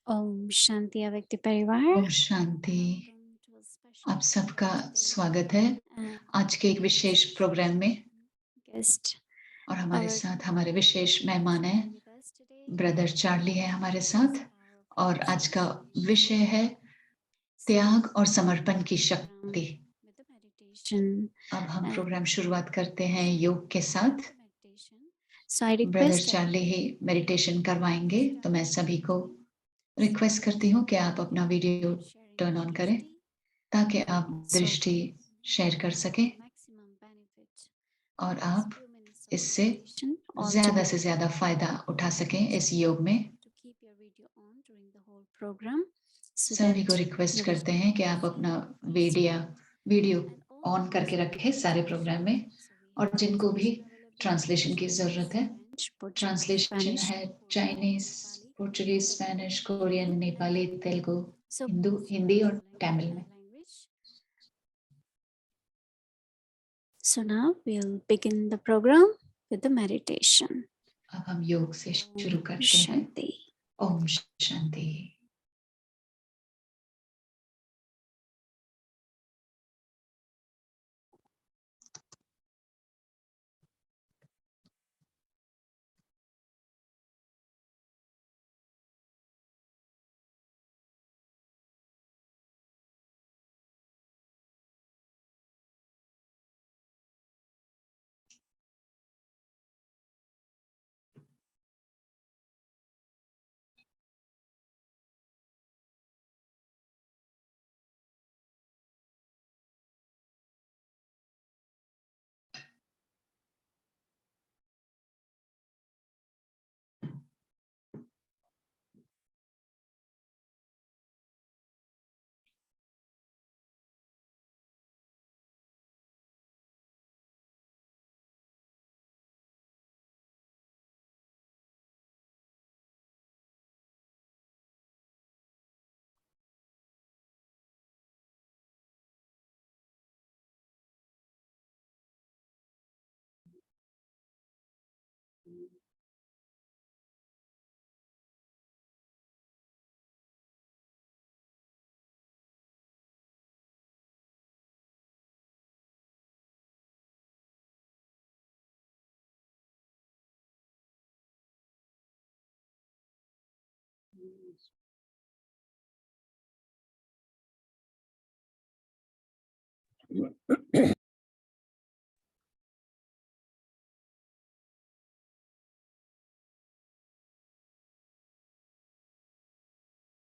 ओम शांति अव्यक्त परिवार। ओम शांति। आप सबका स्वागत है आज के एक विशेष प्रोग्राम में। गेस्ट और हमारे साथ हमारे विशेष मेहमान हैं, ब्रदर चार्ली है हमारे साथ। और आज का विषय है त्याग और समर्पण की शक्ति। अब हम प्रोग्राम शुरुआत करते हैं योग के साथ। ब्रदर चार्ली ही मेडिटेशन करवाएंगे, तो मैं सभी को रिक्वेस्ट करती हूँ कि आप अपना वीडियो टर्न ऑन करें ताकि आप दृष्टि शेयर कर सकें और आप इससे ज्यादा से ज्यादा फायदा उठा सकें इस योग में। सभी को रिक्वेस्ट करते हैं कि आप अपना वीडियो ऑन करके रखें सारे प्रोग्राम में। और जिनको भी ट्रांसलेशन की जरूरत है, ट्रांसलेशन है Chinese, Portuguese, Spanish, Korean, Nepali, Telugu, Hindi और तमिल में। So now we'll begin the program with the meditation. अब हम योग से शुरू करते हैं। Om Shanti.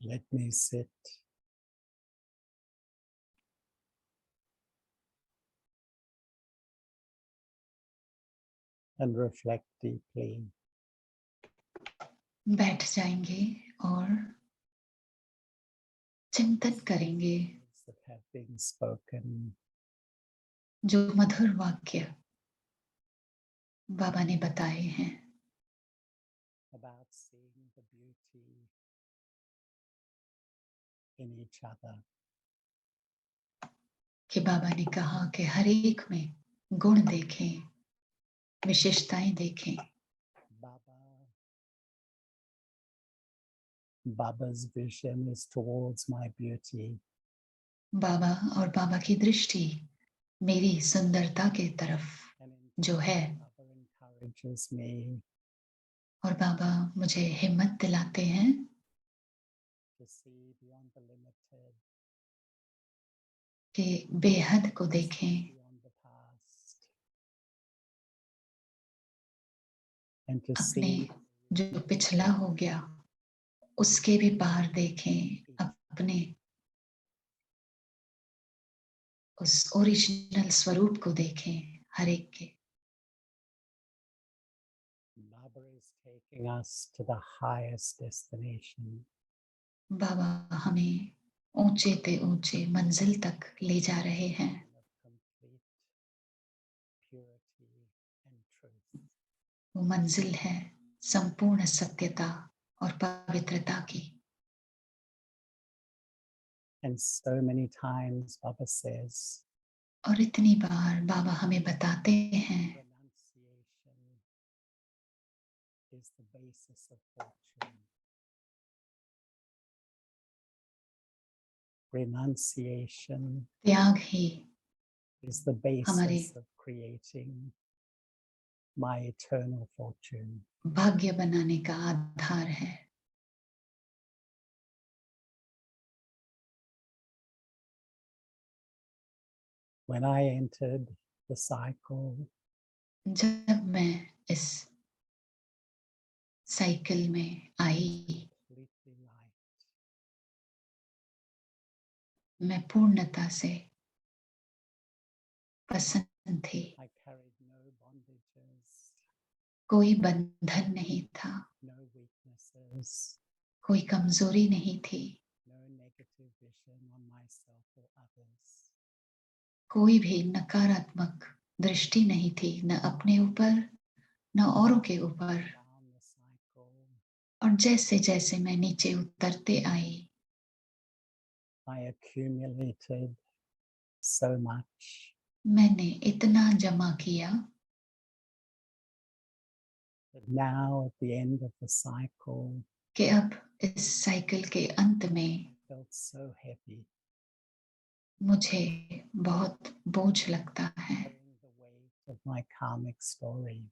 Let me sit and reflect deeply. बैठ जाएंगे और चिंतन करेंगे That have been spoken. जो मधुर वाक्य बाबा ने बताए हैं About seeing the beauty in each other. कि बाबा ने कहा कि हर एक में गुण देखें, विशेषताएं देखें। Baba's vision is towards my beauty. बाबा और बाबा की दृष्टि मेरी सुंदरता के तरफ जो है। Encourages me और बाबा मुझे हिम्मत दिलाते हैं to see beyond the limited, कि बेहद को देखें, beyond the past, and to अपने see जो पिछला हो गया उसके भी पार देखें, अपने उस ओरिजिनल स्वरूप को देखें हर एक के। Baba is taking us to the highest destination. बाबा हमें ऊंचे ते ऊंचे मंजिल तक ले जा रहे हैं। Complete purity and truth. वो मंजिल है संपूर्ण सत्यता और पवित्रता की। And so many times Baba says, और इतनी बार बाबा हमें बताते हैं renunciation is the basis of fortune. Renunciation त्याग ही is the हमारे basis of creating my eternal fortune. भाग्य बनाने का आधार है। When I entered the cycle, जब मैं इस साइकिल में आई, completely light, मैं पूर्णता से प्रसन्न थी। I carried no bondages, कोई बंधन नहीं था, no weaknesses, कोई कमजोरी नहीं थी, no negative vision on myself or others. कोई भी नकारात्मक दृष्टि नहीं थी, न अपने ऊपर न औरों के ऊपर। Down the cycle, और जैसे जैसे मैं नीचे उतरते आई, I accumulated so much मैंने इतना जमा किया that now at the end of the cycle, कि अब इस साइकिल के अंत में I felt so heavy, मुझे बहुत बोझ लगता है। carrying the weight of my karmic story.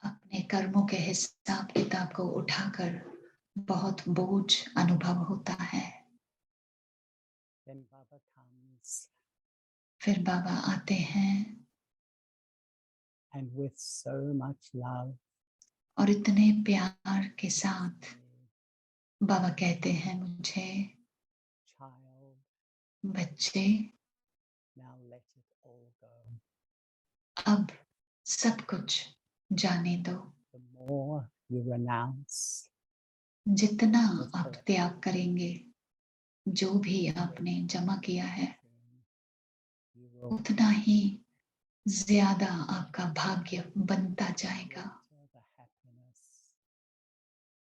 अपने कर्मों के हिसाब किताब को उठाकर बहुत बोझ अनुभव होता है। Then Baba comes फिर बाबा आते हैं and with so much love, और इतने प्यार के साथ बाबा कहते हैं मुझे, child, बच्चे now let it all go. अब सब कुछ जाने दो। The more you renounce, जितना आप त्याग करेंगे, जो भी आपने जमा किया है, you will उतना ही ज्यादा आपका भाग्य बनता जाएगा। greater the happiness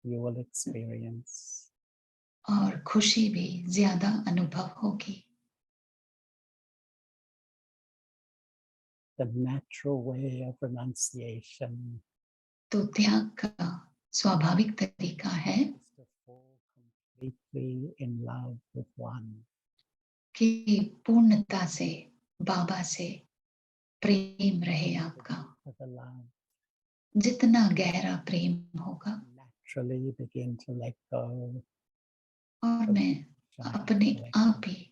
you will experience. और खुशी भी ज्यादा अनुभव होगी। The natural way of renunciation तो त्याग का स्वाभाविक तरीका है is to fall completely in love with one. कि पूर्णता से बाबा से प्रेम रहे The आपका। deeper the love, जितना गहरा प्रेम होगा, naturally begin to let go और of मैं giant अपने collection. आप ही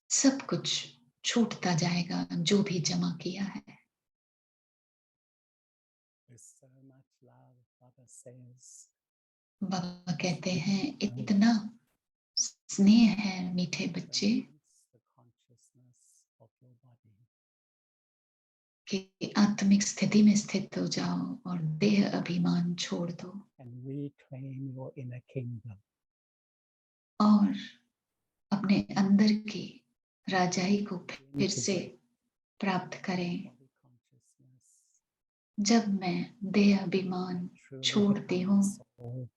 सब कुछ छूटता जाएगा जो भी जमा किया है। There's so much love, Baba says. बाबा कहते हैं इतना स्नेह है मीठे बच्चे Renounce the consciousness of your body. कि आत्मिक स्थिति में स्थित हो जाओ और देह अभिमान छोड़ दो And reclaim your inner kingdom. और अपने अंदर की राजाई को फिर से प्राप्त करें। Body consciousness. जब मैं देह अभिमान Truly छोड़ती become हूँ, soul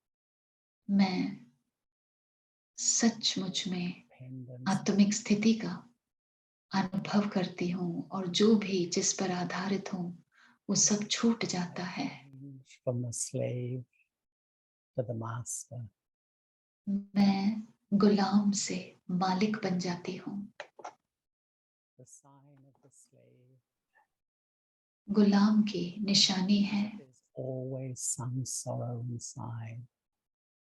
मैं सचमुच में dependence आत्मिक स्थिति का अनुभव करती हूँ और जो भी जिस पर आधारित हूँ वो सब छूट जाता है। change from the slave to the master. मैं गुलाम से मालिक बन जाती हूँ। The sign of the slave गुलाम की निशानी है is always some sorrow inside.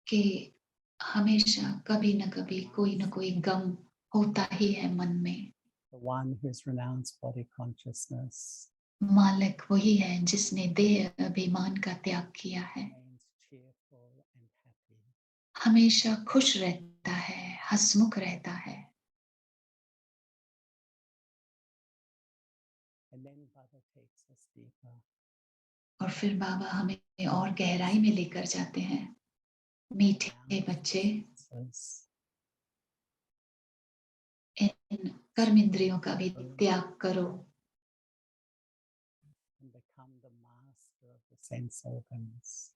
कि हमेशा कभी न कभी कोई न कोई गम होता ही है मन में। The one who's renounced body consciousness मालिक वही है जिसने देह अभिमान का त्याग किया है, remains cheerful and happy. हमेशा खुश रहता है, हंसमुख रहता है। And then Baba takes us deeper. और फिर बाबा हमें और गहराई में लेकर जाते हैं। मीठे बच्चे, Says, इन कर्म इंद्रियों का भी त्याग करो and become the master of the sense organs.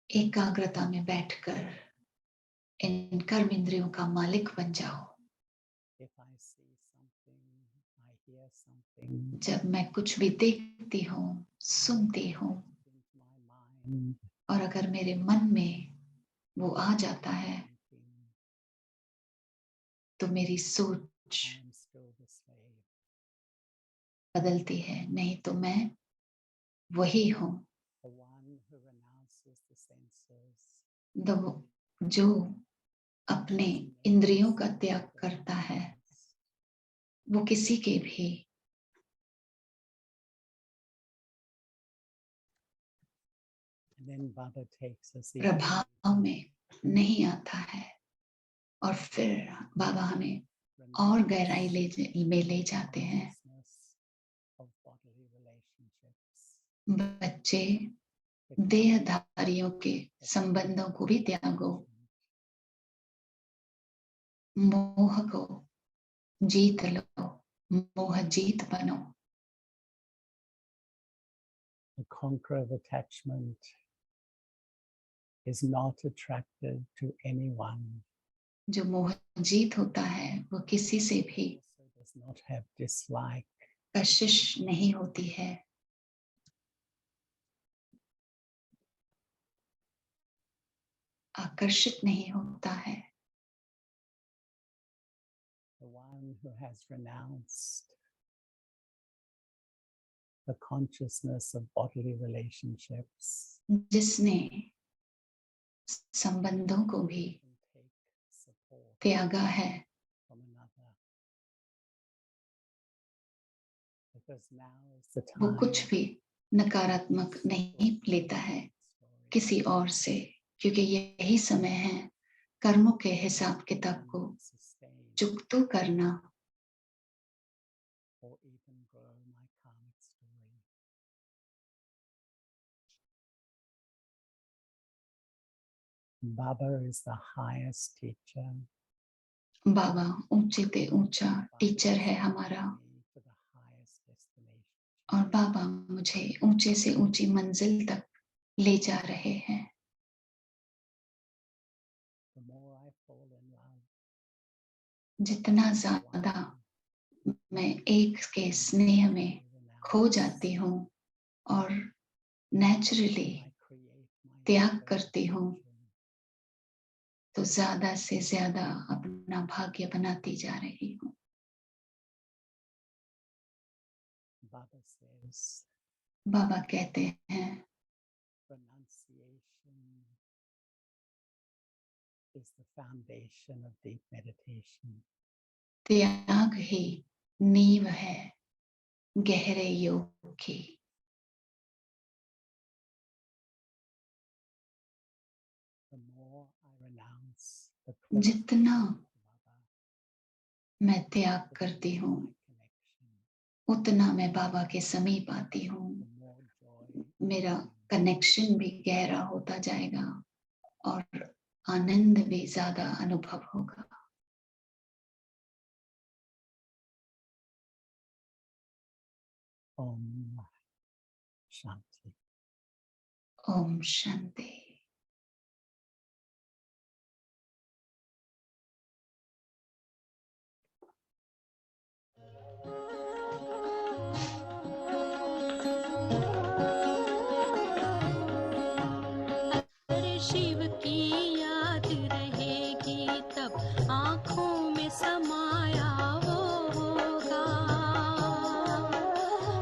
एकाग्रता में बैठकर इन कर्म इंद्रियों का मालिक बन जाओ। If I see something, I hear something, जब मैं कुछ भी देखती हूँ, सुनती हूँ into my mind, और अगर मेरे मन में वो आ जाता है thinking, तो मेरी सोच I am still the slave. बदलती है, नहीं तो मैं वही हूँ। The one who renounces the senses. जो अपने इंद्रियों का त्याग करता है, वो किसी के भी And then Baba takes us even प्रभाव में नहीं आता है, और फिर बाबा हमें और गहराई में ले जाते हैं। of bodily relationships. बच्चे देहधारियों के संबंधों को भी त्यागो, मोह को जीत लो, मोह जीत बनो। The conqueror of attachment is not attracted to anyone. जो मोह जीत होता है वो किसी से भी Also does not have dislike. कशिश नहीं होती है। आकर्षित नहीं होता है। The one who has renounced the consciousness of bodily relationships जिसने संबंधों को भी can take support त्यागा है, from another. Because now is the वो time कुछ भी नकारात्मक नहीं लेता है किसी और से, क्योंकि यही समय है कर्मों के हिसाब किताब को चुकता करना। or even grow my karmic story. Baba is the highest teacher. बाबा ऊंचे ते ऊंचा टीचर है हमारा, To the highest destination. और बाबा मुझे ऊंचे से ऊंची मंजिल तक ले जा रहे हैं। The more I fall in love, जितना ज्यादा मैं एक के स्नेह में खो जाती हूँ और नेचुरली I create my त्याग करती own हूँ, fortune. तो ज्यादा से ज्यादा अपना भाग्य बनाती जा रही हूँ। Baba says, बाबा कहते हैं renunciation is the foundation of deep meditation. त्याग ही नींव है गहरे योग की। The more I renounce the जितना Baba, मैं त्याग करती हूँ, उतना मैं बाबा के समीप आती हूँ। the more joy मेरा कनेक्शन भी गहरा होता जाएगा और आनंद भी ज्यादा अनुभव होगा। Om Shanti. ओम शांति। शिव की याद रहेगी तब आँखों में समाया वो होगा।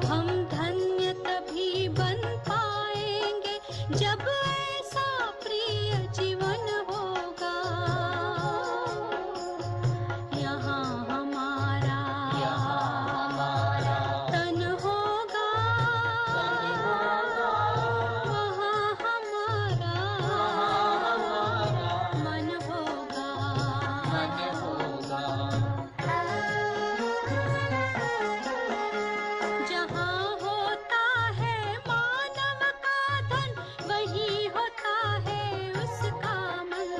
हम धन्य तभी बन पाएंगे जब ऐसा प्रिय जीवन होगा। यहाँ हमारा तन होगा, वहाँ हमारा मन होगा। जहाँ होता है मानव का धन, वही होता है उसका मन।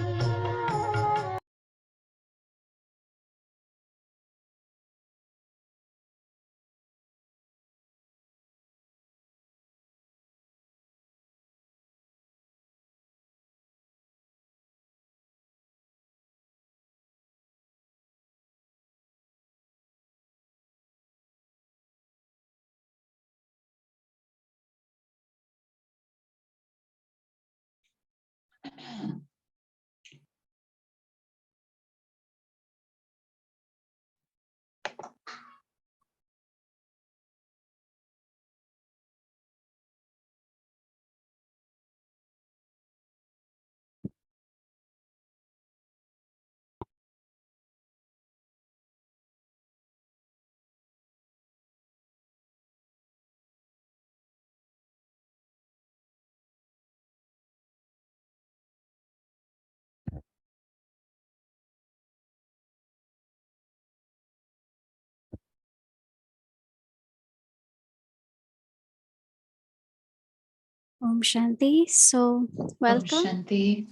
Om Shanti. So, ओम welcome. शांति।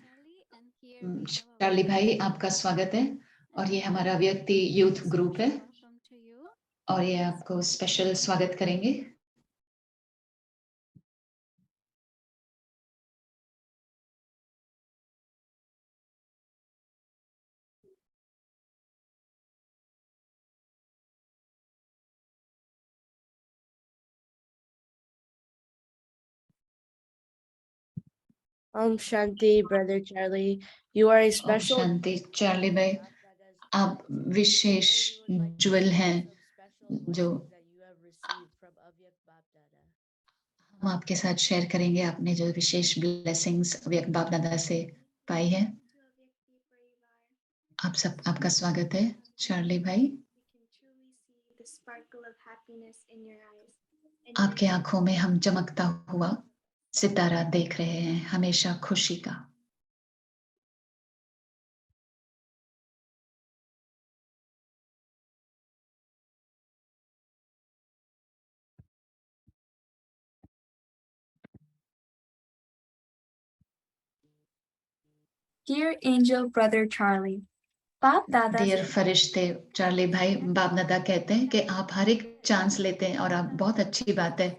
चार्ली भाई, आपका स्वागत है। और ये हमारा व्यक्ति यूथ ग्रुप है और ये आपको स्पेशल स्वागत करेंगे। Om Shanti, Brother Charlie. You are a ओम special. शांति। चार्ली भाई, आप विशेष ज्वेल हैं जो हम आपके साथ शेयर करेंगे। आपने जो विशेष ब्लेसिंग्स अव्यक्त बाप दादा से पाई है। आप सब, आपका स्वागत है चार्ली भाई। आपके आंखों में हम चमकता हुआ सितारा देख रहे हैं, हमेशा खुशी का। Dear Angel Brother Charlie, बाप दादा डियर फरिश्ते चार्ली भाई, बाप दादा कहते हैं कि आप हर एक चांस लेते हैं और आप बहुत अच्छी बात है।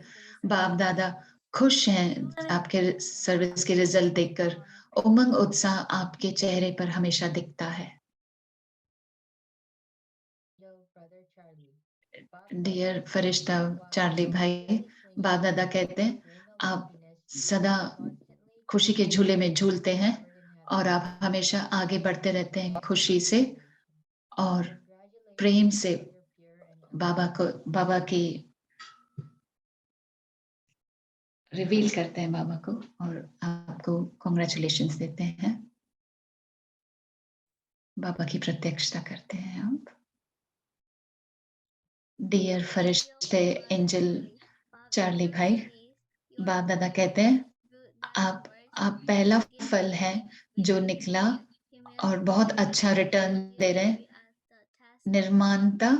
बाप दादा खुश हैं आपके सर्विस के रिजल्ट देखकर। उमंग उत्साह आपके चेहरे पर हमेशा दिखता है। डियर फरिश्ता चार्ली भाई, बाप दादा कहते हैं आप सदा खुशी के झूले में झूलते हैं और आप हमेशा आगे बढ़ते रहते हैं खुशी से और प्रेम से। बाबा की रिवील करते हैं बाबा को और आपको कॉन्ग्रेचुलेशंस देते हैं। बाबा की प्रत्यक्षता करते हैं आप। डियर फरिश्ते एंजल चार्ली भाई, बाप दादा कहते हैं आप पहला फल है जो निकला और बहुत अच्छा रिटर्न दे रहे हैं। निर्माणता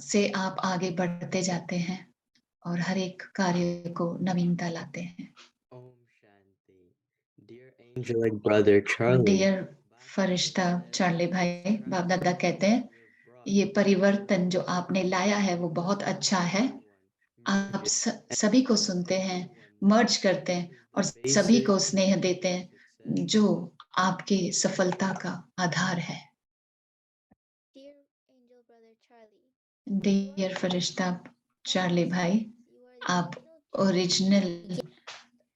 से आप आगे बढ़ते जाते हैं और हर एक कार्य को नवीनता लाते हैं। Om Shanti. Dear angelic brother Charlie. Dear फरिश्ता चार्ली भाई, बाप दादा कहते हैं ये परिवर्तन जो आपने लाया है वो बहुत अच्छा है। आप सभी को सुनते हैं, मर्ज करते हैं और सभी को स्नेह देते हैं जो आपकी सफलता का आधार है। डियर फरिश्ता चार्ली भाई, आप ओरिजिनल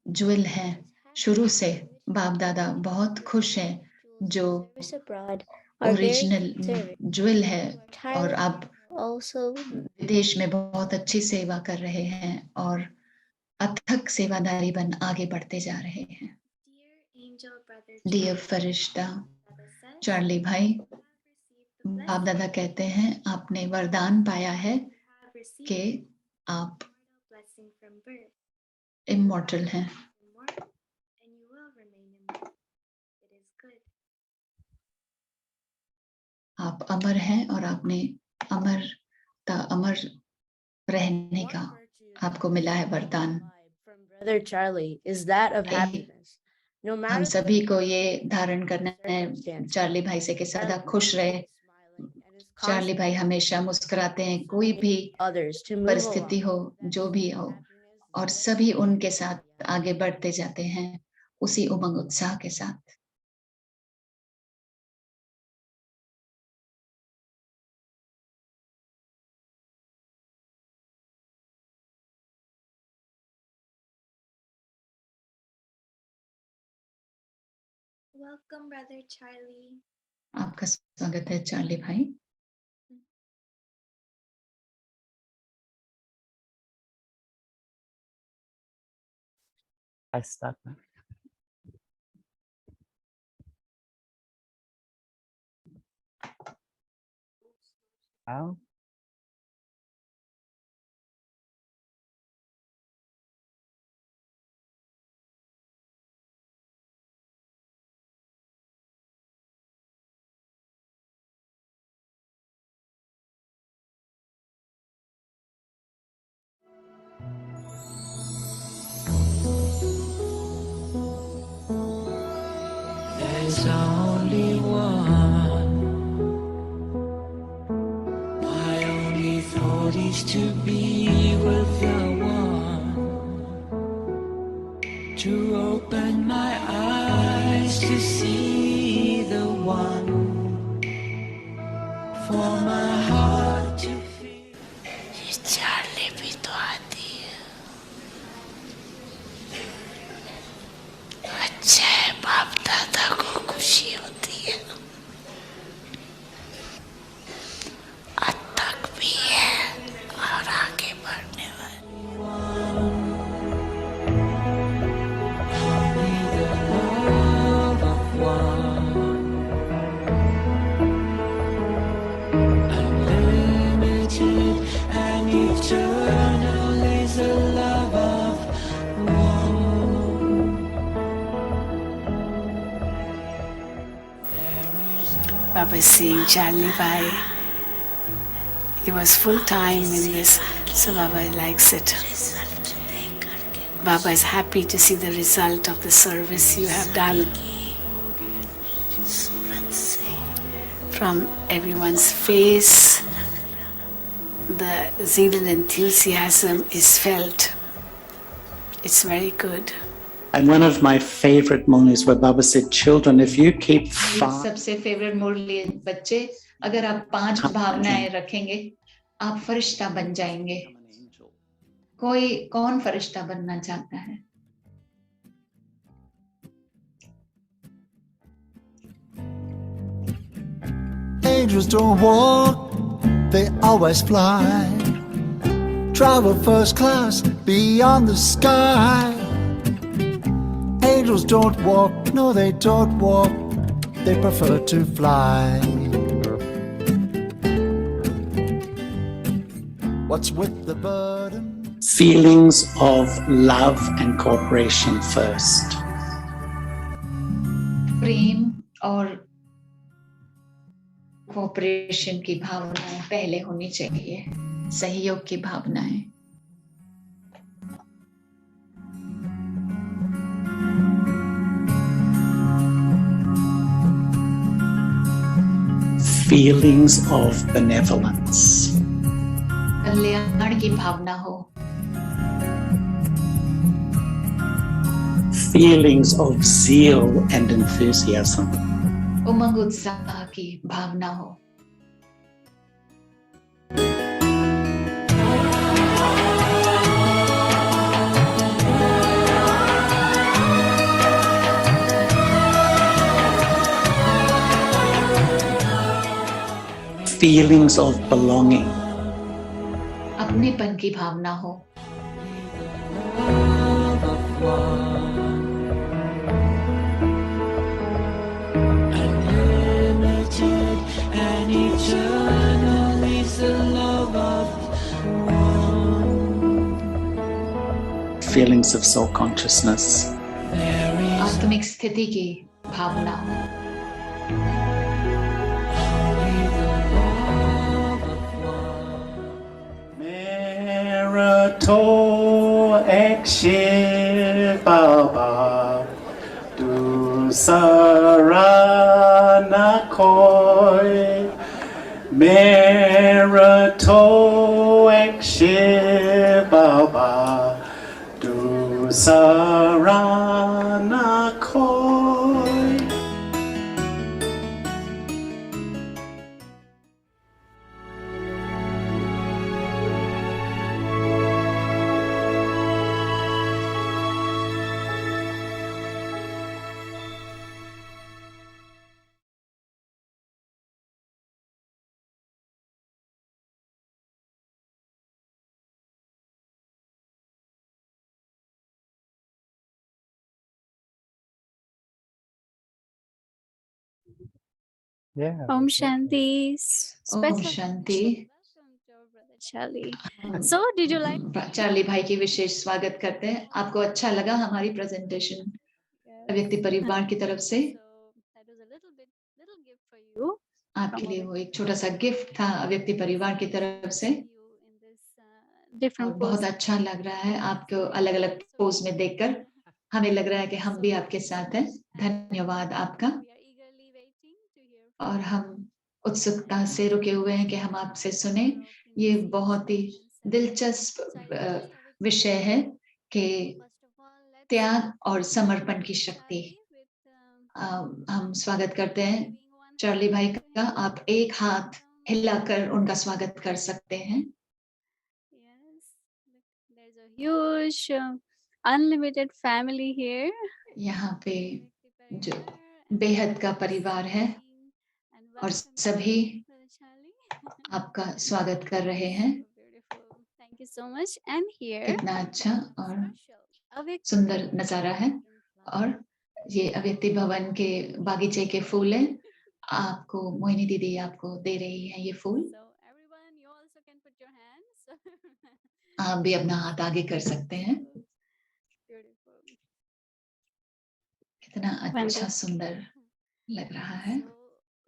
ज्वेल हैं। शुरू से बाप दादा बहुत खुश हैं जो ओरिजिनल ज्वेल है और आप विदेश में बहुत अच्छी सेवा कर रहे हैं और अथक सेवादारी बन आगे बढ़ते जा रहे हैं। डियर फरिश्ता चार्ली भाई, बाप दादा कहते हैं आपने वरदान पाया है कि आप इमॉर्टल हैं। आप अमर हैं और आपने अमर रहने का आपको मिला है वरदान। Brother Charlie is that of happiness. No हम matter सभी को ये धारण करना है चार्ली भाई से कि सदा खुश रहे। चार्ली भाई हमेशा मुस्कुराते हैं, कोई भी others to move परिस्थिति along. हो, जो भी हो, और सभी उनके साथ आगे बढ़ते जाते हैं उसी उमंग उत्साह के साथ। Welcome, Brother Charlie. आपका स्वागत है चार्ली भाई। I start now. Now, is only one. My only thought is to be with the one, to open my eyes to see the one, for my heart to feel. ये Charlie भी तो आती है। अच्छा है, बाप दादा को खुशी होती है, आज तक भी है और आगे बढ़ने वाली। Unlimited and eternal is the love of one. Baba is seeing Charlie Bhai. He was full time in this, so Baba likes it. Baba is happy to see the result of the service you have done. From everyone's face, the zeal and enthusiasm is felt. It's very good. And one of my favorite mulis where Baba said, children, if you keep five, सबसे favourite मुरली बच्चे, अगर आप 5 भावनाएं रखेंगे, आप फरिश्ता बन जाएंगे। कौन फरिश्ता बनना चाहता है? Angels don't walk, they always fly. Travel first class beyond the sky. Angels don't walk, no they don't walk, they prefer to fly. What's with the burden? feelings of love and cooperation first. प्रेम और cooperation की भावनाएं पहले होनी चाहिए, सहयोग की भावनाएं। Feelings of benevolence. कल्याण की भावना हो। Feelings of zeal and enthusiasm. उमंग उत्साह की भावना हो। Feelings of belonging. अपनेपन की भावना हो। Feelings of self-consciousness. आत्मिक स्थिति की भावना हो। Merato ekshivaba du saranakoi. Merato ekshivaba du saranakoi. Yeah. Om Shanti. Om Special Shanti. welcome to our brother Charlie. So, did you like? Charlie भाई की विशेष स्वागत करते हैं। आपको अच्छा लगा हमारी प्रेजेंटेशन व्यक्ति परिवार की तरफ से? So, that was a little gift for you. आपके लिए वो एक छोटा सा गिफ्ट था व्यक्ति परिवार की तरफ से। You in this different और बहुत अच्छा लग रहा है आपको अलग अलग पोज में देखकर। हमें लग रहा है कि हम भी आपके साथ हैं। धन्यवाद आपका। We are और हम उत्सुकता से रुके हुए हैं कि हम आपसे सुने। ये बहुत ही दिलचस्प विषय है कि त्याग और समर्पण की शक्ति। हम स्वागत करते हैं चार्ली भाई का। आप एक हाथ हिलाकर उनका स्वागत कर सकते हैं। There's a huge unlimited family here. यहाँ पे जो बेहद का परिवार है और सभी आपका स्वागत कर रहे हैं। Thank you so much. And here कितना अच्छा और सुंदर नजारा है। और ये अव्यक्ति भवन के बागीचे के फूल हैं। आपको मोहिनी दीदी आपको दे रही है ये फूल। So everyone, you also can put your hands. आप भी अपना हाथ आगे कर सकते हैं। Beautiful. कितना अच्छा सुंदर लग रहा है। So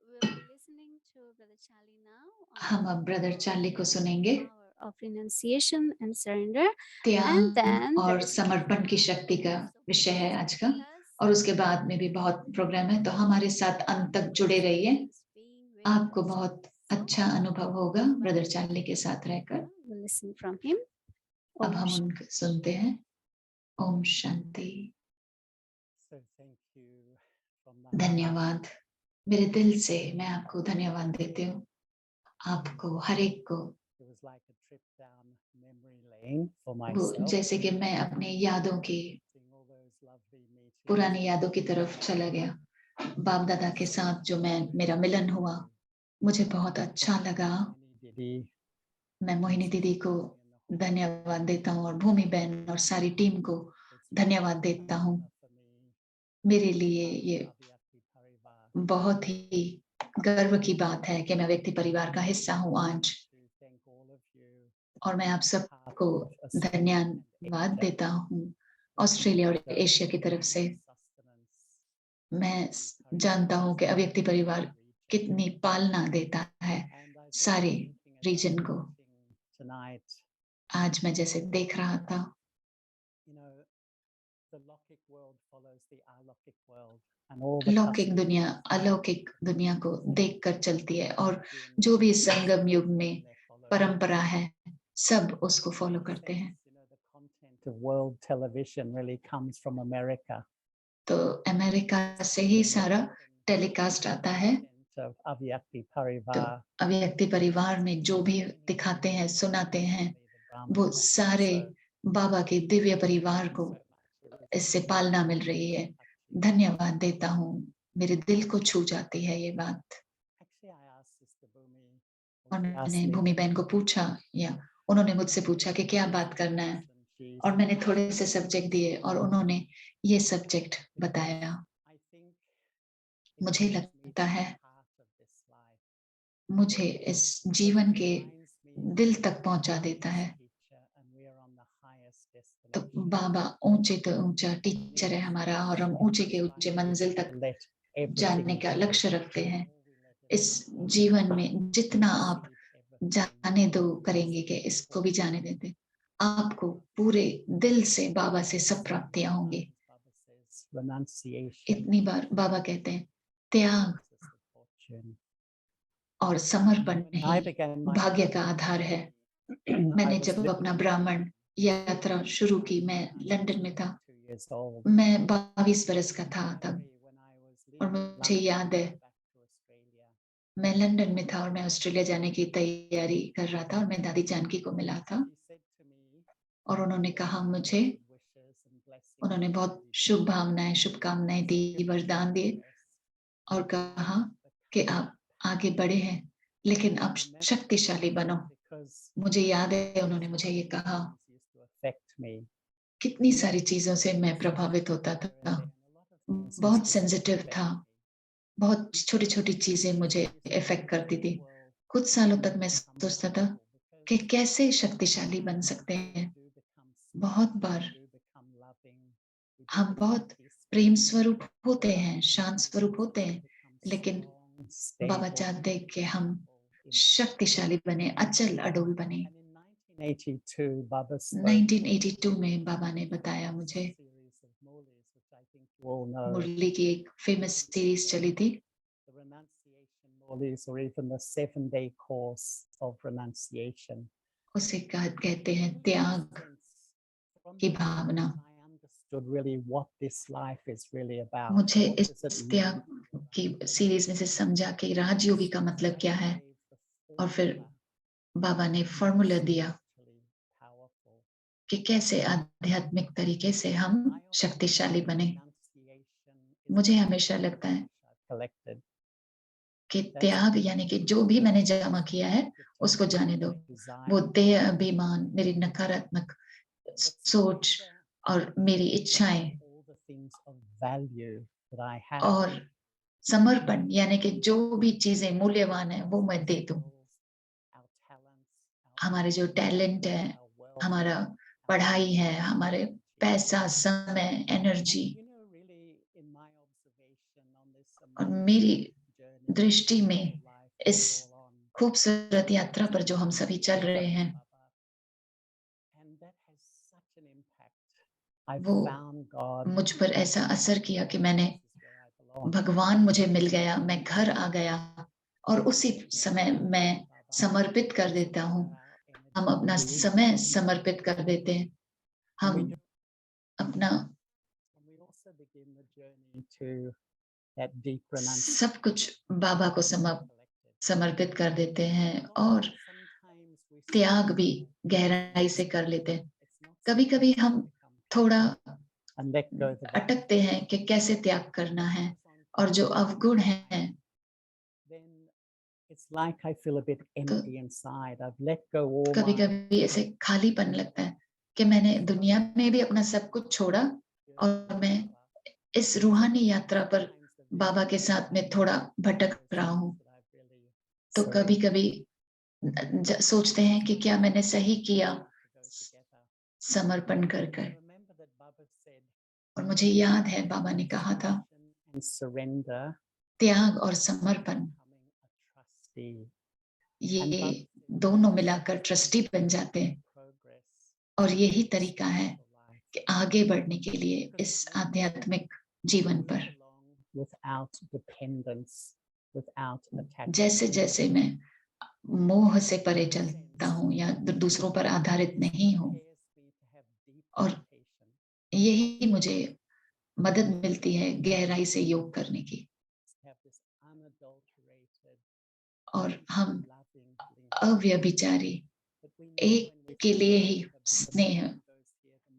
we'll be listening to Brother Charlie now. हम अब ब्रदर चार्ली को सुनेंगे। Power of renunciation and surrender. त्याग और समर्पण की शक्ति का विषय है आज का। और उसके बाद में भी बहुत प्रोग्राम है, तो हमारे साथ अंत तक जुड़े रहिए। आपको बहुत अच्छा अनुभव होगा ब्रदर चार्ली के साथ रहकर। Listen from him. अब हम उनको सुनते हैं। Om Shanti. So thank you from the heart. धन्यवाद। मेरे दिल से मैं आपको धन्यवाद देती हूँ। आपको हर एक को। It was like a trip down memory lane for वो myself. जैसे कि मैं अपने यादों की Seeing all those lovely meetings. पुरानी यादों की तरफ चला गया। बाप दादा के साथ जो मेरा मिलन हुआ, मुझे बहुत अच्छा लगा। Didi, मैं मोहिनी दीदी को धन्यवाद देता हूँ और भूमि बहन और सारी टीम को धन्यवाद देता हूँ। मेरे लिए ये बहुत ही गर्व की बात है कि मैं व्यक्ति परिवार का हिस्सा हूँ आज। और मैं आप सबको धन्यवाद देता हूँ ऑस्ट्रेलिया और एशिया की तरफ से। मैं जानता हूँ कि अव्यक्ति परिवार कितनी पालना देता है सारे रीजन को। आज मैं जैसे देख रहा था, लौकिक दुनिया अलौकिक दुनिया को देखकर चलती है और जो भी संगम युग में परंपरा है सब उसको फॉलो करते हैं। world television really comes from America. तो अमेरिका से ही सारा टेलीकास्ट आता है। So Avyakti तो Parivar, अव्यक्ति परिवार में जो भी दिखाते हैं सुनाते हैं वो सारे बाबा के दिव्य परिवार को इससे पालना मिल रही है। धन्यवाद देता हूँ, मेरे दिल को छू जाती है ये बात। Actually, I asked Sister Bhumi, और she asked मैंने me भूमि to बहन को पूछा या उन्होंने मुझसे पूछा कि क्या बात करना है, she और मैंने थोड़े से सब्जेक्ट दिए और उन्होंने ये सब्जेक्ट बताया। I think it मुझे brings me लगता to है the heart of this life. मुझे इस जीवन के Reminds me दिल that तक पहुंचा देता है। teacher and we are on the highest तो destination. बाबा ऊंचे तो ऊंचा टीचर है हमारा और हम ऊंचे के ऊंचे मंजिल तक Let जानने everything का go. लक्ष्य रखते हैं। All we let it इस go. जीवन में जितना आप Receive everything. जाने दो करेंगे कि इसको भी जाने देते, आपको पूरे दिल से बाबा से सब प्राप्तियां होंगी। Baba says, renunciation इतनी बार बाबा कहते हैं त्याग is the fortune. और समर्पण When I he began my भाग्य का आधार है। मैंने I was जब अपना ब्राह्मण यात्रा शुरू की, मैं लंदन में था। 22 years old. मैं 22 बरस का था तब When I was और leaving मुझे याद है back to Australia, मैं लंदन में था और मैं ऑस्ट्रेलिया जाने की तैयारी कर रहा था और मैं दादी जानकी को मिला था she said to me, और उन्होंने कहा मुझे, wishes and blessings उन्होंने for बहुत you. शुभ भावनाएं शुभकामनाएं दी, वरदान दिए और कहा कि आप आगे बढ़े हैं लेकिन आप शक्तिशाली बनो। Because मुझे याद है उन्होंने मुझे ये कहा। used to affect me. कितनी सारी चीजों से मैं प्रभावित होता था, बहुत सेंसिटिव था, बहुत छोटी छोटी चीजें मुझे इफेक्ट करती थी। कुछ सालों तक मैं सोचता था कि कैसे शक्तिशाली बन सकते हैं। बहुत बार हम बहुत प्रेम स्वरूप होते हैं, शांत स्वरूप होते हैं, लेकिन बाबा चाहते हैं कि हम शक्तिशाली बने, अचल अडोल बने। 1982, Baba spoke 1982 में बाबा ने बताया मुझे, series of Murlis, which I think you all know. मुरली की एक फेमस सीरीज चली थी, The renunciation Forties, or even the 7-day course of renunciation. उसे कहते हैं त्याग की भावना। I understood really what this life is really about. मुझे What does it इस mean? त्याग की सीरीज में से समझा कि राजयोगी का मतलब क्या है, और फिर बाबा ने फॉर्मूला दिया कि कैसे आध्यात्मिक तरीके से हम शक्तिशाली बने। मुझे हमेशा लगता है कि त्याग यानी कि जो भी मैंने जमा किया है उसको जाने दो। वो देह अभिमान, मेरी नकारात्मक सोच और मेरी इच्छाएं, और समर्पण यानी कि जो भी चीजें मूल्यवान है वो मैं दे दूं। हमारे जो टैलेंट है, हमारा पढ़ाई है, हमारे पैसा, समय, एनर्जी, और मेरी दृष्टि में इस खूबसूरत यात्रा पर जो हम सभी चल रहे हैं, वो मुझ पर ऐसा असर किया कि मैंने भगवान मुझे मिल गया, मैं घर आ गया, और उसी समय मैं समर्पित कर देता हूँ। हम अपना समय समर्पित कर देते हैं, हम अपना सब कुछ बाबा को समर्पित कर देते हैं, और त्याग भी गहराई से कर लेते हैं। कभी कभी हम थोड़ा अटकते हैं कि कैसे त्याग करना है, और जो अवगुण है कभी कभी ऐसे खालीपन लगता है कि मैंने दुनिया में भी अपना सब कुछ छोड़ा, और मैं इस रूहानी यात्रा पर बाबा के साथ में थोड़ा भटक रहा हूँ। तो कभी कभी सोचते हैं कि क्या मैंने सही किया समर्पण कर कर। और मुझे याद है बाबा ने कहा था, त्याग और समर्पण ये दोनों मिलाकर ट्रस्टी बन जाते हैं, और यही तरीका है कि आगे बढ़ने के लिए इस आध्यात्मिक जीवन पर। जैसे जैसे मैं मोह से परे चलता हूँ या दूसरों पर आधारित नहीं हूँ, और यही मुझे मदद मिलती है गहराई से योग करने की, और हम अव्यभिचारी, एक के लिए ही स्नेह,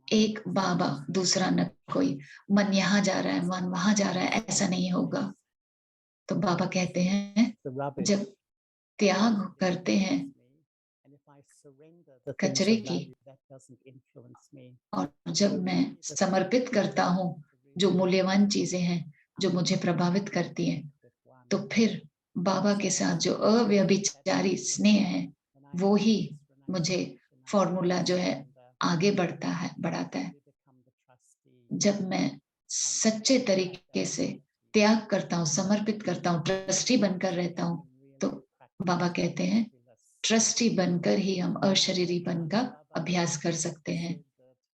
एक बाबा, दूसरा न कोई, मन यहाँ जा रहा है, मन वहां जा रहा है, ऐसा नहीं होगा। तो बाबा कहते हैं जब त्याग करते हैं कचरे की, और जब मैं समर्पित करता हूँ जो मूल्यवान चीजें हैं जो मुझे प्रभावित करती हैं, तो फिर बाबा के साथ जो अव्यभिचारी स्नेह है वो ही मुझे फॉर्मूला जो है आगे बढ़ाता है। जब मैं सच्चे तरीके से त्याग करता हूँ, समर्पित करता हूँ, ट्रस्टी बनकर रहता हूँ, तो बाबा कहते हैं ट्रस्टी बनकर ही हम अशरीरीपन का अभ्यास कर सकते हैं।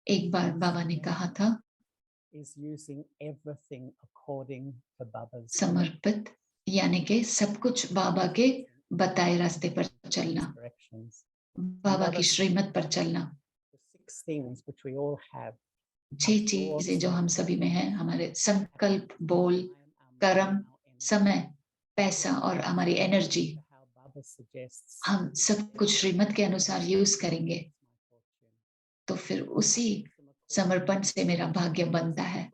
एक बार बाबा ने कहा था, समर्पित यानी कि सब कुछ बाबा के बताए रास्ते पर चलना, बाबा की श्रीमत पर चलना। 6 चीजें जो हम सभी में हैं, हमारे संकल्प, बोल, कर्म, समय, पैसा और हमारी एनर्जी, हम सब कुछ श्रीमत के अनुसार यूज करेंगे, तो फिर उसी समर्पण से मेरा भाग्य बनता है।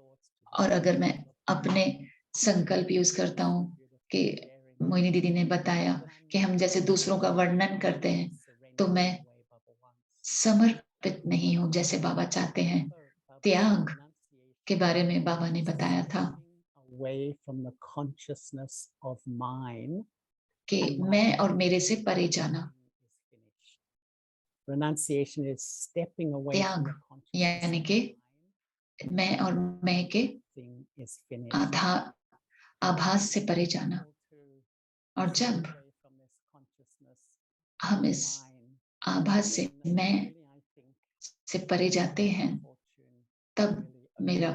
और अगर मैं अपने संकल्प यूज करता हूँ, कि मोहिनी दीदी ने बताया कि हम जैसे दूसरों का वर्णन करते हैं, तो मैं समर्पित नहीं हूँ जैसे बाबा चाहते हैं। त्याग के बारे में बाबा ने बताया था कि मैं और मेरे से परे जाना। त्याग यानी कि मैं और मैं के आभास से परे जाना, और जब हम इस आभास से मैं से परे जाते हैं, तब मेरा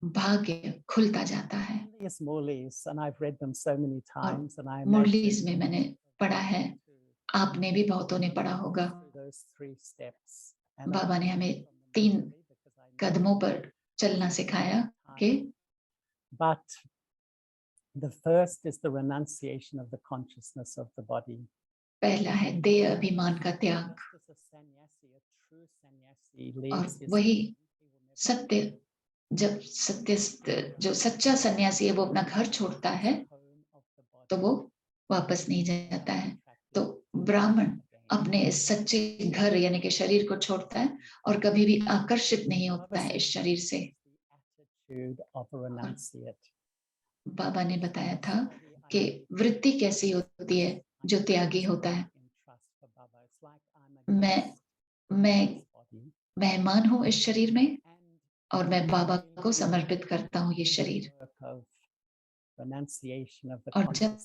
भाग्य खुलता जाता है। These Murlis, and I've read them so many times, and I मुरलीज imagine में मैंने पढ़ा है, आपने भी बहुतों ने पढ़ा होगा। those 3 steps. And बाबा ने हमें 3 कदमों पर चलना सिखाया कि But the first is the renunciation of the consciousness of the body. पहला है देह अभिमान का त्याग, Just as a sannyasi, a true sannyasi और leaves his वही सत्य, जब सत्य जो सच्चा सन्यासी है वो अपना घर छोड़ता है home of the body. तो वो वापस नहीं जाता है। तो ब्राह्मण अपने इस सच्चे घर यानी कि शरीर को छोड़ता है और कभी भी आकर्षित नहीं होता है इस शरीर से। Attitude of a renunciate. बाबा ने बताया था कि वृत्ति कैसी होती है जो त्यागी होता है। मैं मेहमान हूँ इस शरीर में और मैं बाबा को समर्पित करता हूँ ये शरीर। और जब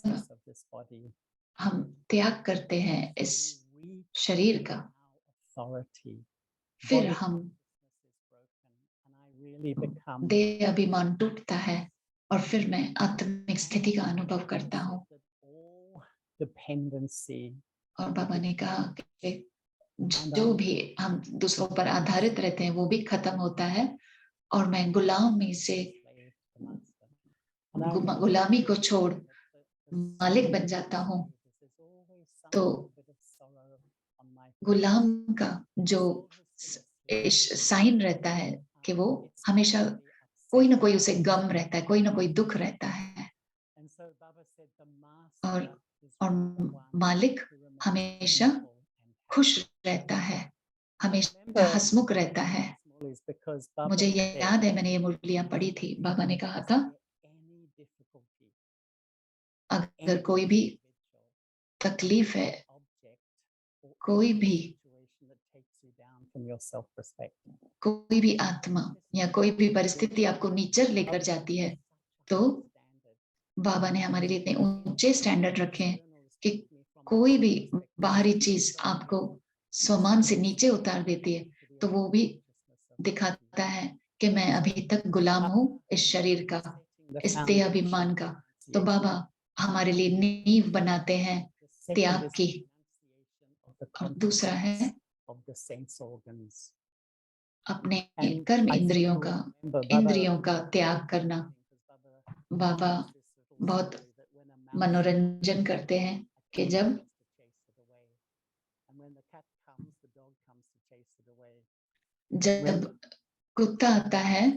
हम त्याग करते हैं इस शरीर का, फिर हम देह अभिमान टूटता है और फिर मैं आत्मिक स्थिति का अनुभव करता हूँ। और बाबा ने कहा कि जो भी हम दूसरों पर आधारित रहते हैं वो भी खत्म होता है और मैं गुलामी से गुलामी को छोड़ मालिक बन जाता हूँ। तो गुलाम का जो साइन रहता है कि वो हमेशा कोई ना कोई उसे गम रहता है, कोई ना कोई दुख रहता है, और मालिक हमेशा खुश रहता है, हमेशा हंसमुख रहता है। मुझे याद है मैंने ये मुरलियां पढ़ी थी। बाबा ने कहा था अगर कोई भी तकलीफ है, कोई भी आत्मा या कोई भी परिस्थिति आपको नीचे लेकर जाती है, तो बाबा ने हमारे लिए इतने ऊंचे स्टैंडर्ड रखे हैं कि कोई भी बाहरी चीज आपको स्वमान से नीचे उतार देती है तो वो भी दिखाता है कि मैं अभी तक गुलाम हूँ इस शरीर का, इस देह अभिमान का। तो बाबा हमारे लिए नींव बनाते हैं त्याग की। और दूसरा है अपने कर्म इंद्रियों का त्याग करना। बाबा बहुत मनोरंजन करते हैं कि जब कुत्ता आता है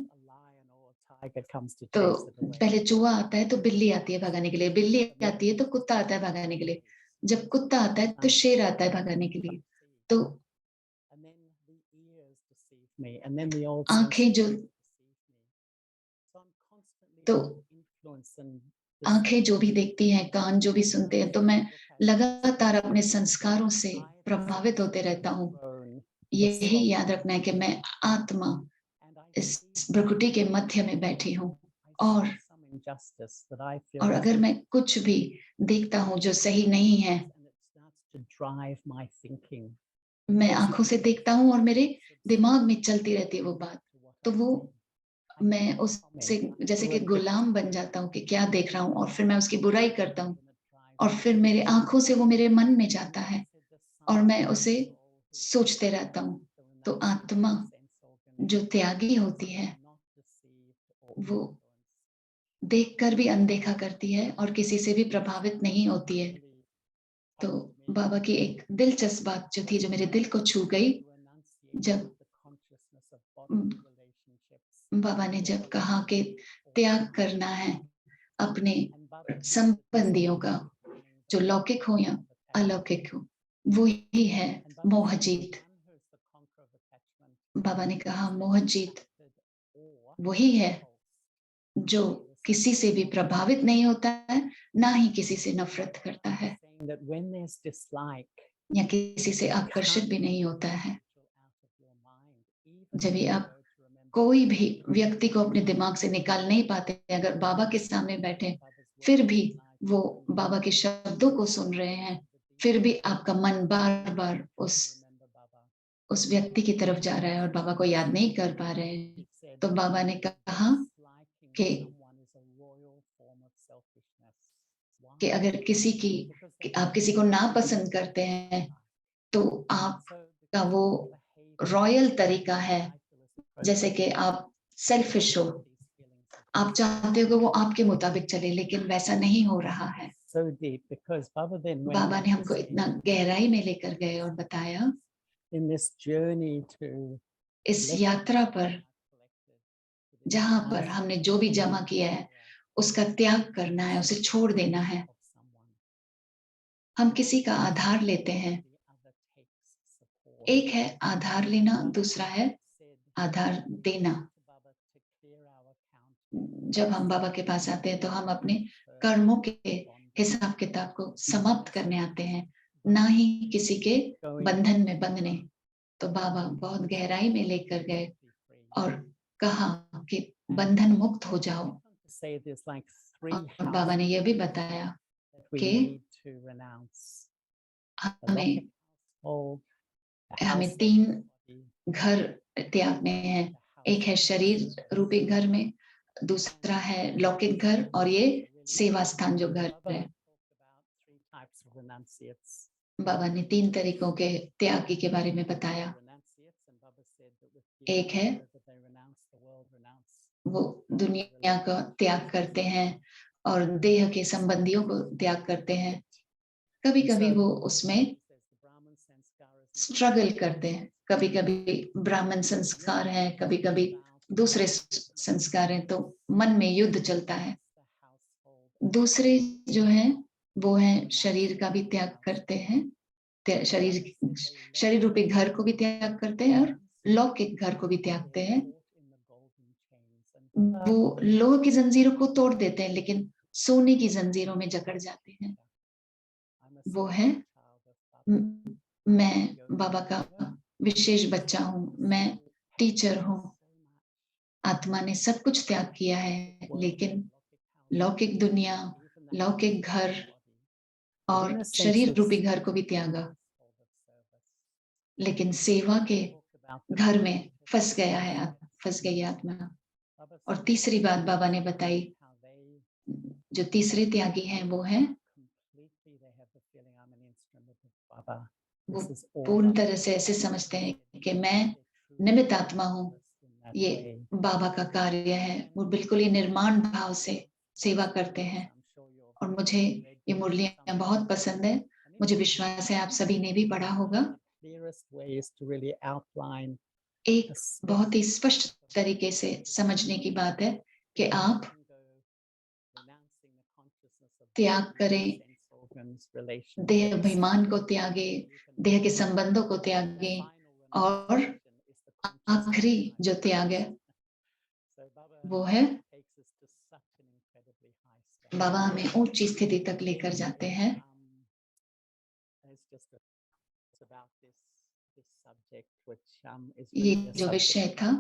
तो पहले चूहा आता है तो बिल्ली आती है भगाने के लिए, बिल्ली आती है तो कुत्ता आता है भगाने के लिए, जब कुत्ता आता है तो शेर आता है भगाने के लिए। तो आंखें जो भी देखती हैं, कान जो भी सुनते हैं, तो मैं लगातार अपने संस्कारों से प्रभावित होते रहता हूँ। यही याद रखना है कि मैं आत्मा इस प्रकृति के मध्य में बैठी हूँ, और अगर मैं कुछ भी देखता हूँ जो सही नहीं है, मैं आंखों से देखता हूँ और मेरे दिमाग में चलती रहती है वो बात, तो वो मैं उससे जैसे कि गुलाम बन जाता हूँ कि क्या देख रहा हूँ, और फिर मैं उसकी बुराई करता हूँ और फिर मेरे आंखों से वो मेरे मन में जाता है और मैं उसे सोचते रहता हूँ। तो आत्मा जो त्यागी होती है वो देखकर भी अनदेखा करती है और किसी से भी प्रभावित नहीं होती है। तो बाबा की एक दिलचस्प बात जो थी, जो मेरे दिल को छू गई, जब बाबा ने जब कहा कि त्याग करना है अपने संबंधियों का, जो लौकिक हो या अलौकिक हो, वो ही है मोह जीत। बाबा ने कहा मोह जीत वही है जो किसी से भी प्रभावित नहीं होता है, ना ही किसी से नफरत करता है या किसी से आकर्षित भी नहीं होता है। जब भी आप कोई भी व्यक्ति को अपने दिमाग से निकाल नहीं पाते, अगर बाबा के सामने बैठे फिर भी वो बाबा के शब्दों को सुन रहे हैं, फिर भी आपका मन बार बार उस व्यक्ति की तरफ जा रहा है और बाबा को याद नहीं कर पा रहे हैं, तो बाबा ने कहा कि अगर कि आप किसी को नापसंद करते हैं तो आपका वो रॉयल तरीका है, जैसे कि आप सेल्फिश हो, आप चाहते हो कि वो आपके मुताबिक चले, लेकिन वैसा नहीं हो रहा है। बाबा ने हमको इतना गहराई में लेकर गए और बताया इस यात्रा पर जहां पर हमने जो भी जमा किया है उसका त्याग करना है, उसे छोड़ देना है। हम किसी का आधार लेते हैं, एक है आधार लेना, दूसरा है आधार देना। जब हम बाबा के पास आते हैं तो हम अपने कर्मों के हिसाब किताब को समाप्त करने आते हैं, ना ही किसी के बंधन में बंधने। तो बाबा बहुत गहराई में लेकर गए और कहा कि बंधन मुक्त हो जाओ। और बाबा ने यह भी बताया कि हमें 3 घर त्यागने हैं। एक है शरीर रूपी घर में, दूसरा है लौकिक घर, और ये सेवा स्थान जो घर है। बाबा ने 3 तरीकों के त्यागी के बारे में बताया। एक है वो दुनिया का त्याग करते हैं और देह के संबंधियों को त्याग करते हैं। कभी कभी वो उसमें स्ट्रगल करते हैं, कभी कभी ब्राह्मण संस्कार है, कभी कभी दूसरे संस्कार हैं, तो मन में युद्ध चलता है। दूसरे जो हैं वो हैं शरीर का भी त्याग करते हैं, शरीर रूपी घर को भी त्याग करते हैं और लौकिक घर को भी त्यागते हैं। वो लोह की जंजीरों को तोड़ देते हैं, लेकिन सोने की जंजीरों में जकड़ जाते हैं। वो है मैं बाबा का विशेष बच्चा हूँ, मैं टीचर हूँ। आत्मा ने सब कुछ त्याग किया है, लेकिन लौकिक दुनिया, लौकिक घर और शरीर रूपी घर को भी त्यागा, लेकिन सेवा के घर में फंस गई आत्मा। और तीसरी बात बाबा ने बताई, जो तीसरे त्यागी हैं वो है वो पूर्ण तरह से ऐसे समझते हैं कि मैं निमित्त आत्मा हूँ, ये बाबा का कार्य है। वो बिल्कुल ही निर्माण भाव से सेवा करते हैं। और मुझे ये मुरलियां बहुत पसंद है। मुझे विश्वास है आप सभी ने भी पढ़ा होगा। एक बहुत ही स्पष्ट तरीके से समझने की बात है कि आप त्याग करें, देह अभिमान को त्यागे, देह के संबंधों को त्यागे, और आखिरी जो त्याग है वो है बाबा हमें ऊंची स्थिति तक लेकर जाते हैं। ये जो विषय था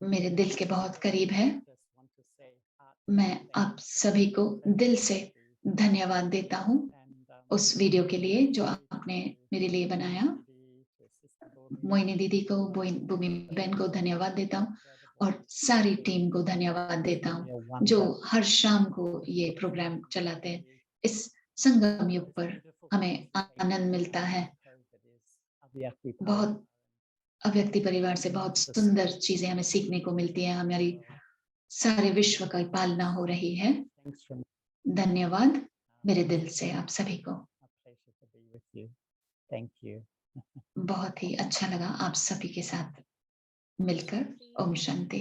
मेरे दिल के बहुत करीब है। मैं आप सभी को दिल से धन्यवाद देता हूँ उस वीडियो के लिए जो आपने मेरे लिए बनाया। मोइनी दीदी को, भूमि बहन को धन्यवाद देता हूँ और सारी टीम को धन्यवाद देता हूँ जो हर शाम को ये प्रोग्राम चलाते हैं। इस संगम युग पर हमें आनंद मिलता है। बहुत अव्यक्ति परिवार से बहुत सुंदर चीजें हमें सीखने को मिलती है। हमारी सारे विश्व का पालना हो रही है। धन्यवाद मेरे दिल से आप सभी को। बहुत ही अच्छा लगा आप सभी के साथ मिलकर। ओम शांति।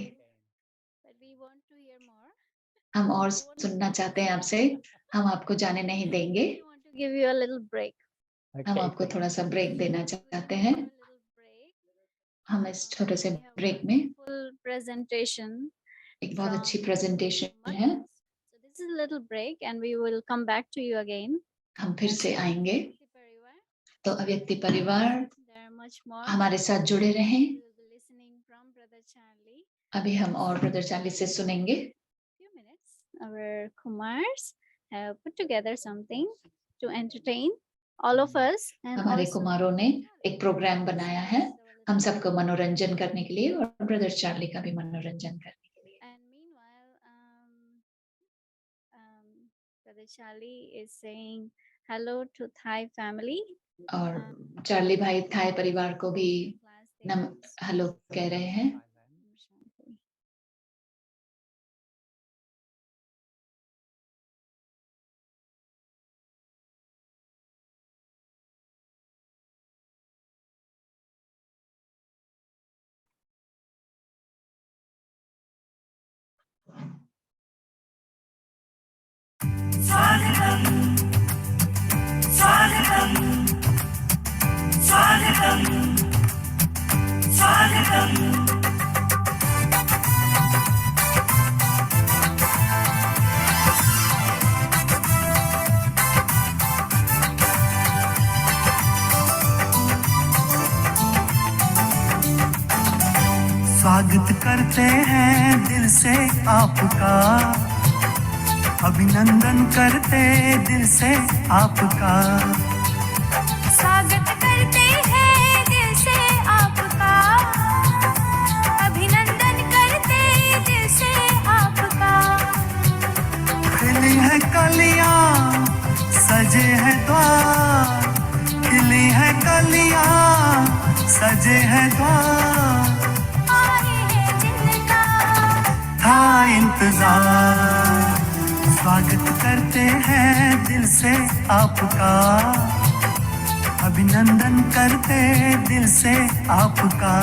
हम और सुनना चाहते हैं आपसे, हम आपको जाने नहीं देंगे। हम आपको थोड़ा सा ब्रेक देना चाहते हैं। हम इस छोटे से ब्रेक में एक बहुत अच्छी प्रेजेंटेशन है। हम फिर से आएंगे। तो अव्यक्ति परिवार हमारे साथ जुड़े रहें। अभी हम और ब्रदर चार्ली से सुनेंगे। Our Kumars have put together something to entertain all of us. And हमारे also, कुमारों ने एक प्रोग्राम बनाया है हम सबको मनोरंजन करने के लिए और ब्रदर चार्ली का भी मनोरंजन करने के लिए। and meanwhile, Brother Charlie is saying hello to Thai family. और चार्ली भाई थाई परिवार को भी हेलो कह रहे हैं। स्वागत करते हैं दिल से आपका, अभिनंदन करते दिल से आपका। स्वागत करते हैं दिल से आपका, अभिनंदन करते दिल से आपका। खिली है कलियां सजे हैं द्वार, खिली है कलियां सजे हैं द्वार। था इंतजार, स्वागत करते हैं दिल से आपका, अभिनंदन करते दिल से आपका।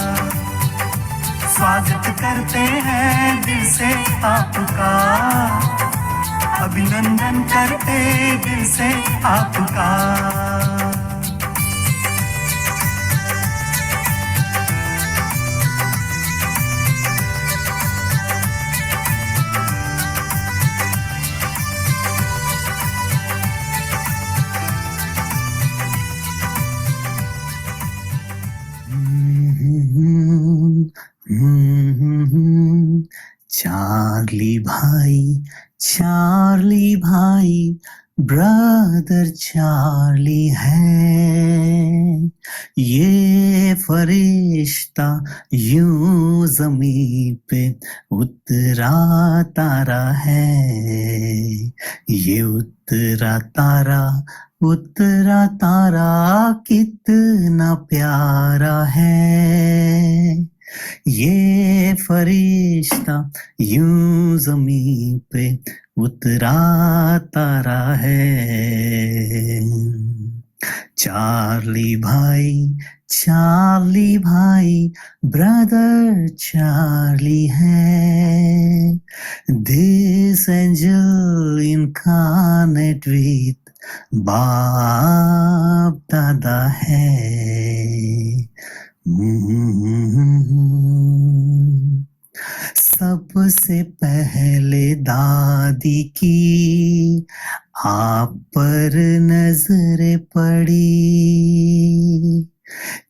स्वागत करते हैं दिल से आपका, अभिनंदन करते दिल से आपका। चार्ली भाई ब्रदर चार्ली है, ये फरिश्ता यूं ज़मीं पे उतरा तारा है, ये उतरा तारा कितना प्यारा है। ये फरिश्ता यूं ज़मीं पे उतरा तारा है। चार्ली भाई ब्रदर चार्ली है, दिस एंजल इनकार्नेट विथ बाप दादा है। सबसे पहले दादी की आप पर नजर पड़ी,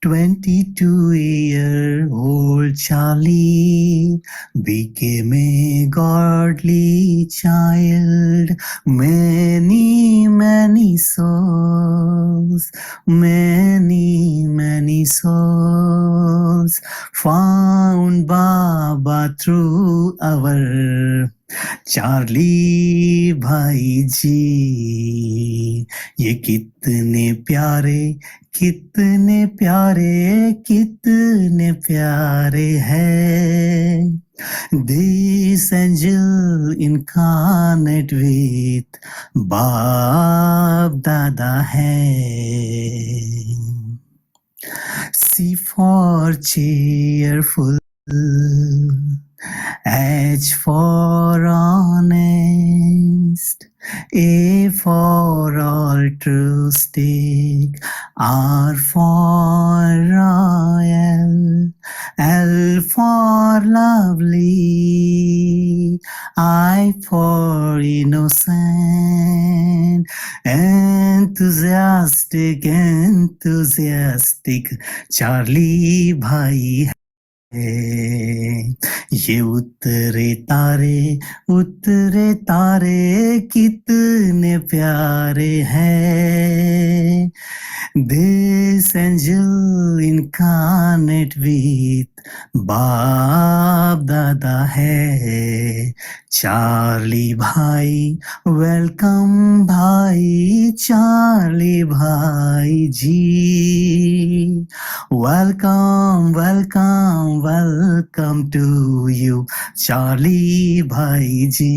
22-year-old Charlie became a godly child. Many souls found Baba through our Charlie भाई जी। ये कितने प्यारे हैं। This angel incarnate with बाप दादा है। C for cheerful, H for honest, A for altruistic, R for royal, L for lovely, I for innocent, enthusiastic, Charlie भाई है। ये उतरे तारे कितने प्यारे हैं। This angel incarnate with बाप दादा है चार्ली भाई वेलकम भाई चार्ली भाई ji welcome welcome welcome to you Charlie भाई ji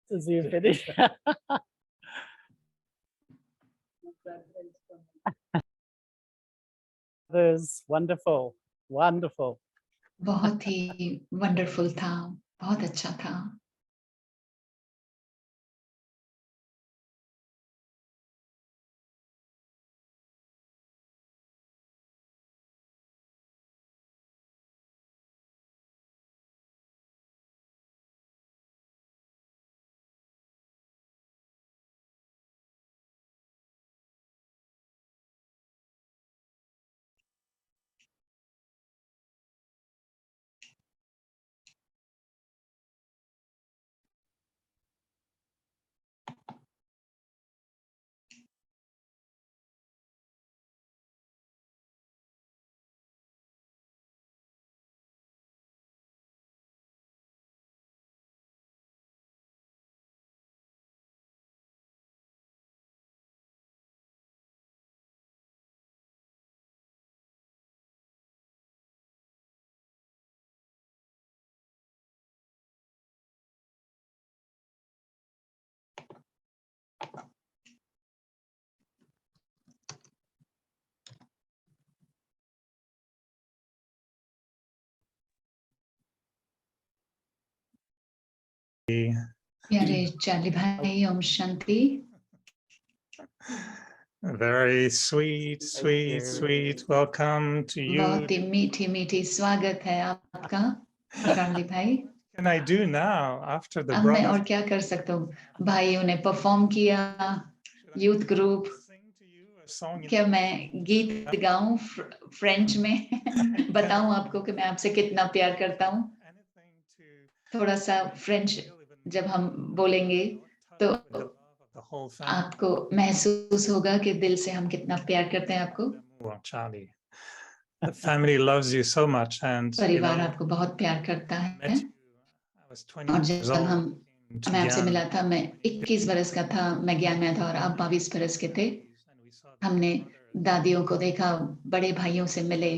As you finish. Others, wonderful, wonderful. बहुत ही वंडरफुल था, बहुत अच्छा था. प्यारे चार्ली भाई, Om Shanti. Very sweet, sweet, sweet welcome to you. बहुत ही मीठी मीठी स्वागत है आपका चार्ली भाई. What can I do now after the अब मैं और brothers? क्या कर सकता हूँ? भाइयों ने परफॉर्म किया, youth group. Sing to you a song in क्या मैं गीत गाऊं फ्रेंच में? बताऊं आपको कि मैं आपसे कितना प्यार करता हूँ. anything to थोड़ा सा फ्रेंच जब हम बोलेंगे तो the whole family. आपको महसूस होगा कि दिल से हम कितना प्यार करते हैं आपको. Well, Charlie, the family loves you so much, and you परिवार know, आपको बहुत प्यार करता है. met you. I was 20 और years जब old. हम came to मैं आपसे Gyan, मिला था, मैं 21 बरस का था, मैं ज्ञान में था और आप 22 बरस के थे. and we saw the हमने brothers. दादियों को देखा, बड़े भाइयों से मिले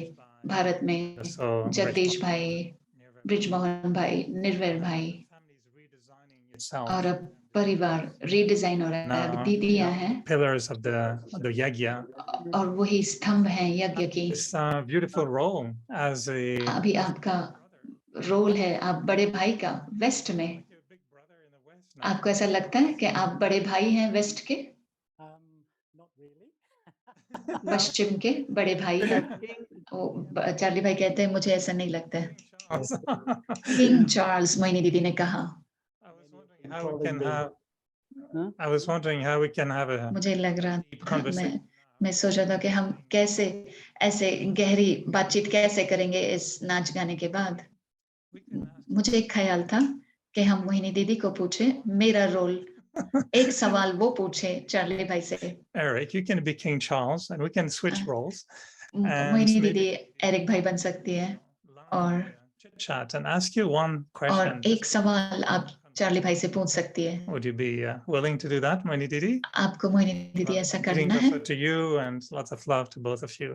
भारत में. So जगदीश भाई, Nirvan, ब्रिजमोहन भाई, निर्वैर भाई. the family is redesigning itself. और अब परिवार रीडिजाइन हो रहा है. अब Now, दीदियां हैं pillars of the yagya. और वही स्तंभ हैं यज्ञ की. This beautiful role as a अभी आपका रोल है, आप बड़े भाई का वेस्ट में. your big brother in the West now. आपको ऐसा लगता है कि आप बड़े भाई हैं वेस्ट के, Not really. पश्चिम के बड़े भाई हैं? चार्ली भाई कहते हैं मुझे ऐसा नहीं लगता है. किंग चार्ल्स, मोइनी दीदी ने कहा. I was wondering how we can have a मुझे लग रहा deep था, conversation. मैं सोच रहा था कि हम कैसे ऐसे गहरी बातचीत कैसे करेंगे इस नाच गाने के बाद. We can ask मुझे एक ख्याल था कि हम मोहिनी दीदी को पूछे मेरा रोल, एक सवाल वो पूछे चार्ली भाई से। Eric, you can be King Charles and we can switch roles. And Mohini maybe दीदी एरिक भाई बन सकती है और chit chat and ask you one question. एक सवाल आप चार्ली भाई से पूछ सकती है। Would you be willing to do that, Moini Didi? आपको मोहिनी दीदी ऐसा Greeting करना है also to you and lots of love to both of you.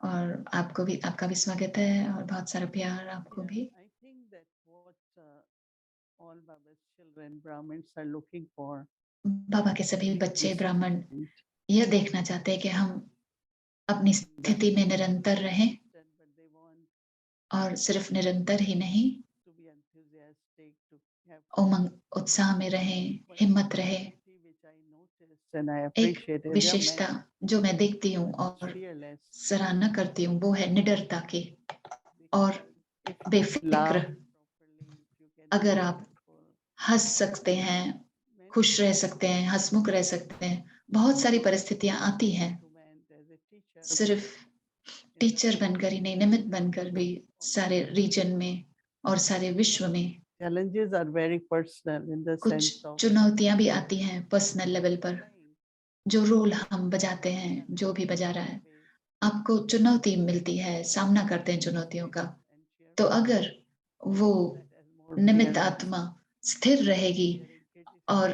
और आपको भी, आपका भी स्वागत है और बहुत सारा प्यार आपको भी। I think that what all Baba's children, Brahmins, are looking for. बाबा के सभी बच्चे ब्राह्मण यह देखना चाहते हैं कि हम अपनी स्थिति में निरंतर रहें और सिर्फ निरंतर ही नहीं, उमंग उत्साह में रहें, हिम्मत रहे। एक विशेषता जो मैं देखती हूँ और सराहना करती हूँ वो है निडरता की और बेफिक्र। अगर आप हंस सकते हैं, खुश रह सकते हैं, हंसमुख रह सकते हैं, बहुत सारी परिस्थितियां आती हैं, सिर्फ टीचर बनकर ही नहीं, निमित्त बनकर भी सारे रीजन में और सारे विश्व में Challenges are very personal in the कुछ sense of चुनौतियां भी आती हैं पर्सनल लेवल पर। जो रोल हम बजाते हैं, जो भी बजा रहा है, आपको चुनौती मिलती है, सामना करते हैं चुनौतियों का। तो अगर वो निमित्त आत्मा स्थिर रहेगी और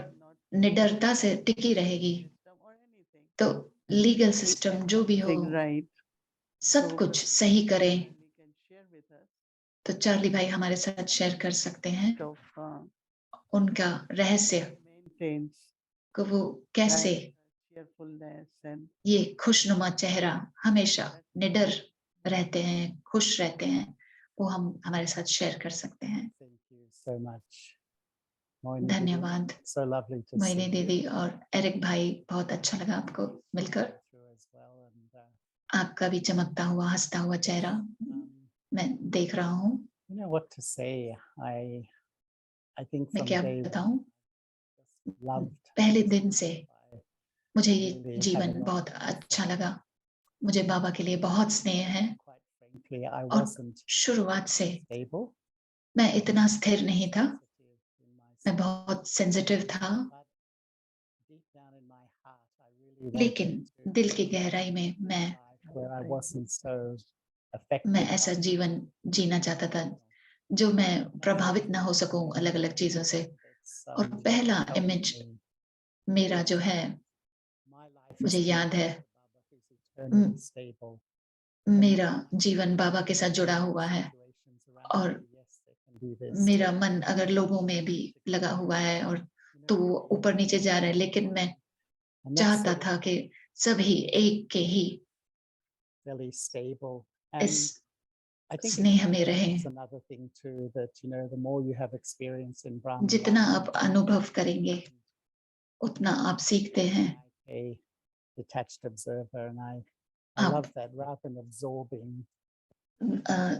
निडरता से टिकी रहेगी, तो लीगल सिस्टम जो भी हो, सब कुछ सही करें। तो चार्ली भाई हमारे साथ शेयर कर सकते हैं उनका रहस्य को, वो कैसे ये खुशनुमा चेहरा हमेशा निडर रहते हैं, खुश रहते हैं, वो हम हमारे साथ शेयर कर सकते हैं। धन्यवाद मोहिनी दीदी और एरिक भाई, बहुत अच्छा लगा आपको मिलकर। आपका भी चमकता हुआ, हंसता हुआ चेहरा मैं देख रहा हूँ। मैं क्या बताऊं, पहले दिन से मुझे ये जीवन बहुत अच्छा लगा। मुझे बाबा के लिए बहुत स्नेह है और शुरुआत से मैं इतना स्थिर नहीं था, मैं बहुत सेंसिटिव था, लेकिन दिल की गहराई में मैं ऐसा जीवन जीना चाहता था जो मैं प्रभावित ना हो सकूं अलग अलग चीजों से। और पहला इमेज मेरा जो है, मुझे याद है मेरा जीवन बाबा के साथ जुड़ा हुआ है और मेरा मन अगर लोगों में भी लगा हुआ है और तो वो ऊपर नीचे जा रहा है, लेकिन मैं चाहता था कि सभी एक के ही इस स्नेह में रहें। जितना आप अनुभव करेंगे उतना आप सीखते हैं। आप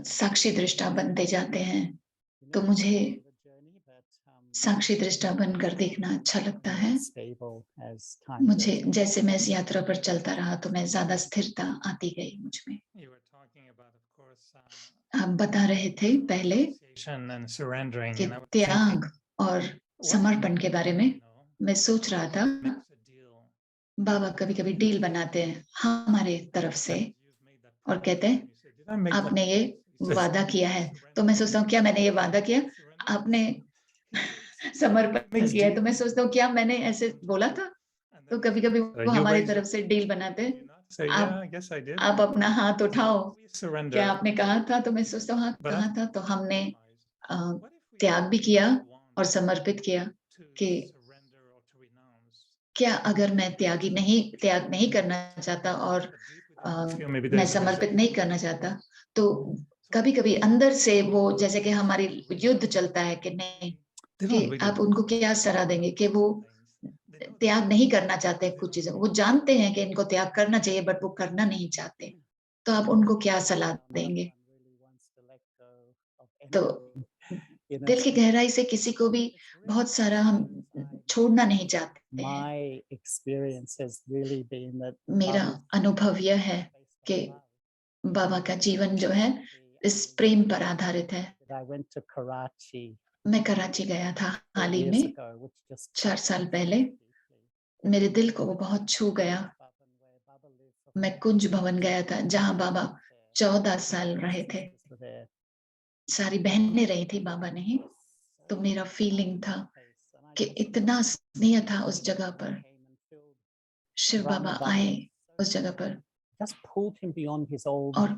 साक्षी दृष्टा बनते जाते हैं, तो मुझे साक्षी दृष्टा बनकर देखना अच्छा लगता है। मुझे जैसे मैं इस यात्रा पर चलता रहा तो मैं ज्यादा स्थिरता आती गई मुझ में। आप बता रहे थे पहले कि त्याग और समर्पण के बारे में। मैं सोच रहा था बाबा कभी कभी डील बनाते हैं हमारे तरफ से और कहते हैं आपने ये वादा किया है, तो मैं सोचता हूँ क्या मैंने ये वादा किया? आपने समर्पण किया है, तो मैं सोचता हूँ क्या मैंने ऐसे बोला था? तो कभी कभी वो हमारी तरफ से डील बनाते हैं, आप अपना हाथ उठाओ, क्या आपने कहा था? तो मैं सोचता हूँ हाँ कहा था। तो हमने त्याग भी किया और समर्पित किया कि क्या अगर मैं त्याग नहीं करना चाहता और मैं समर्पित नहीं करना चाहता, तो कभी कभी अंदर से वो जैसे कि हमारी युद्ध चलता है कि नहीं, कि आप उनको क्या सलाह देंगे कि वो त्याग नहीं करना चाहते कुछ चीजें, वो जानते हैं कि इनको त्याग करना चाहिए बट वो करना नहीं चाहते, तो आप उनको क्या सलाह देंगे? तो दिल की गहराई से किसी को भी बहुत सारा हम छोड़ना नहीं चाहते हैं। मेरा अनुभव यह है कि बाबा का जीवन जो है इस प्रेम पर आधारित है I went to Karachi मैं कराची गया था हाल ही years में, ago, which just 4 साल पहले। मेरे दिल को वो बहुत छू गया। मैं कुंज भवन गया था जहाँ बाबा 14 साल रहे थे। सारी बहनें रही थी, बाबा नहीं। तो मेरा फीलिंग था कि इतना स्नेह था उस जगह पर। शिव बाबा आए उस जगह पर just pulled him beyond his old और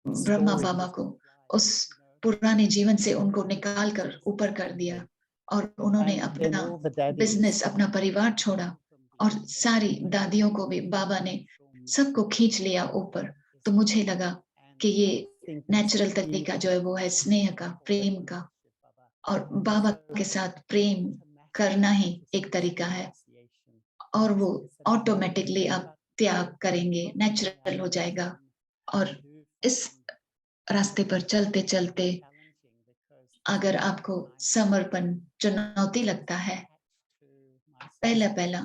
ब्रह्मा stories बाबा को of उस पुराने जीवन से उनको निकाल कर ऊपर कर दिया और उन्होंने And then अपना all the daddies बिजनेस, अपना परिवार छोड़ा और सारी दादियों को भी बाबा ने सबको खींच लिया ऊपर। तो मुझे लगा कि ये think नेचुरल तरीका जो है वो है स्नेह का, प्रेम का, और बाबा के साथ प्रेम करना ही एक तरीका है और वो ऑटोमेटिकली आप त्याग करेंगे, नेचुरल हो जाएगा। और इस रास्ते पर चलते चलते अगर आपको समर्पण चुनौती लगता है, पहला पहला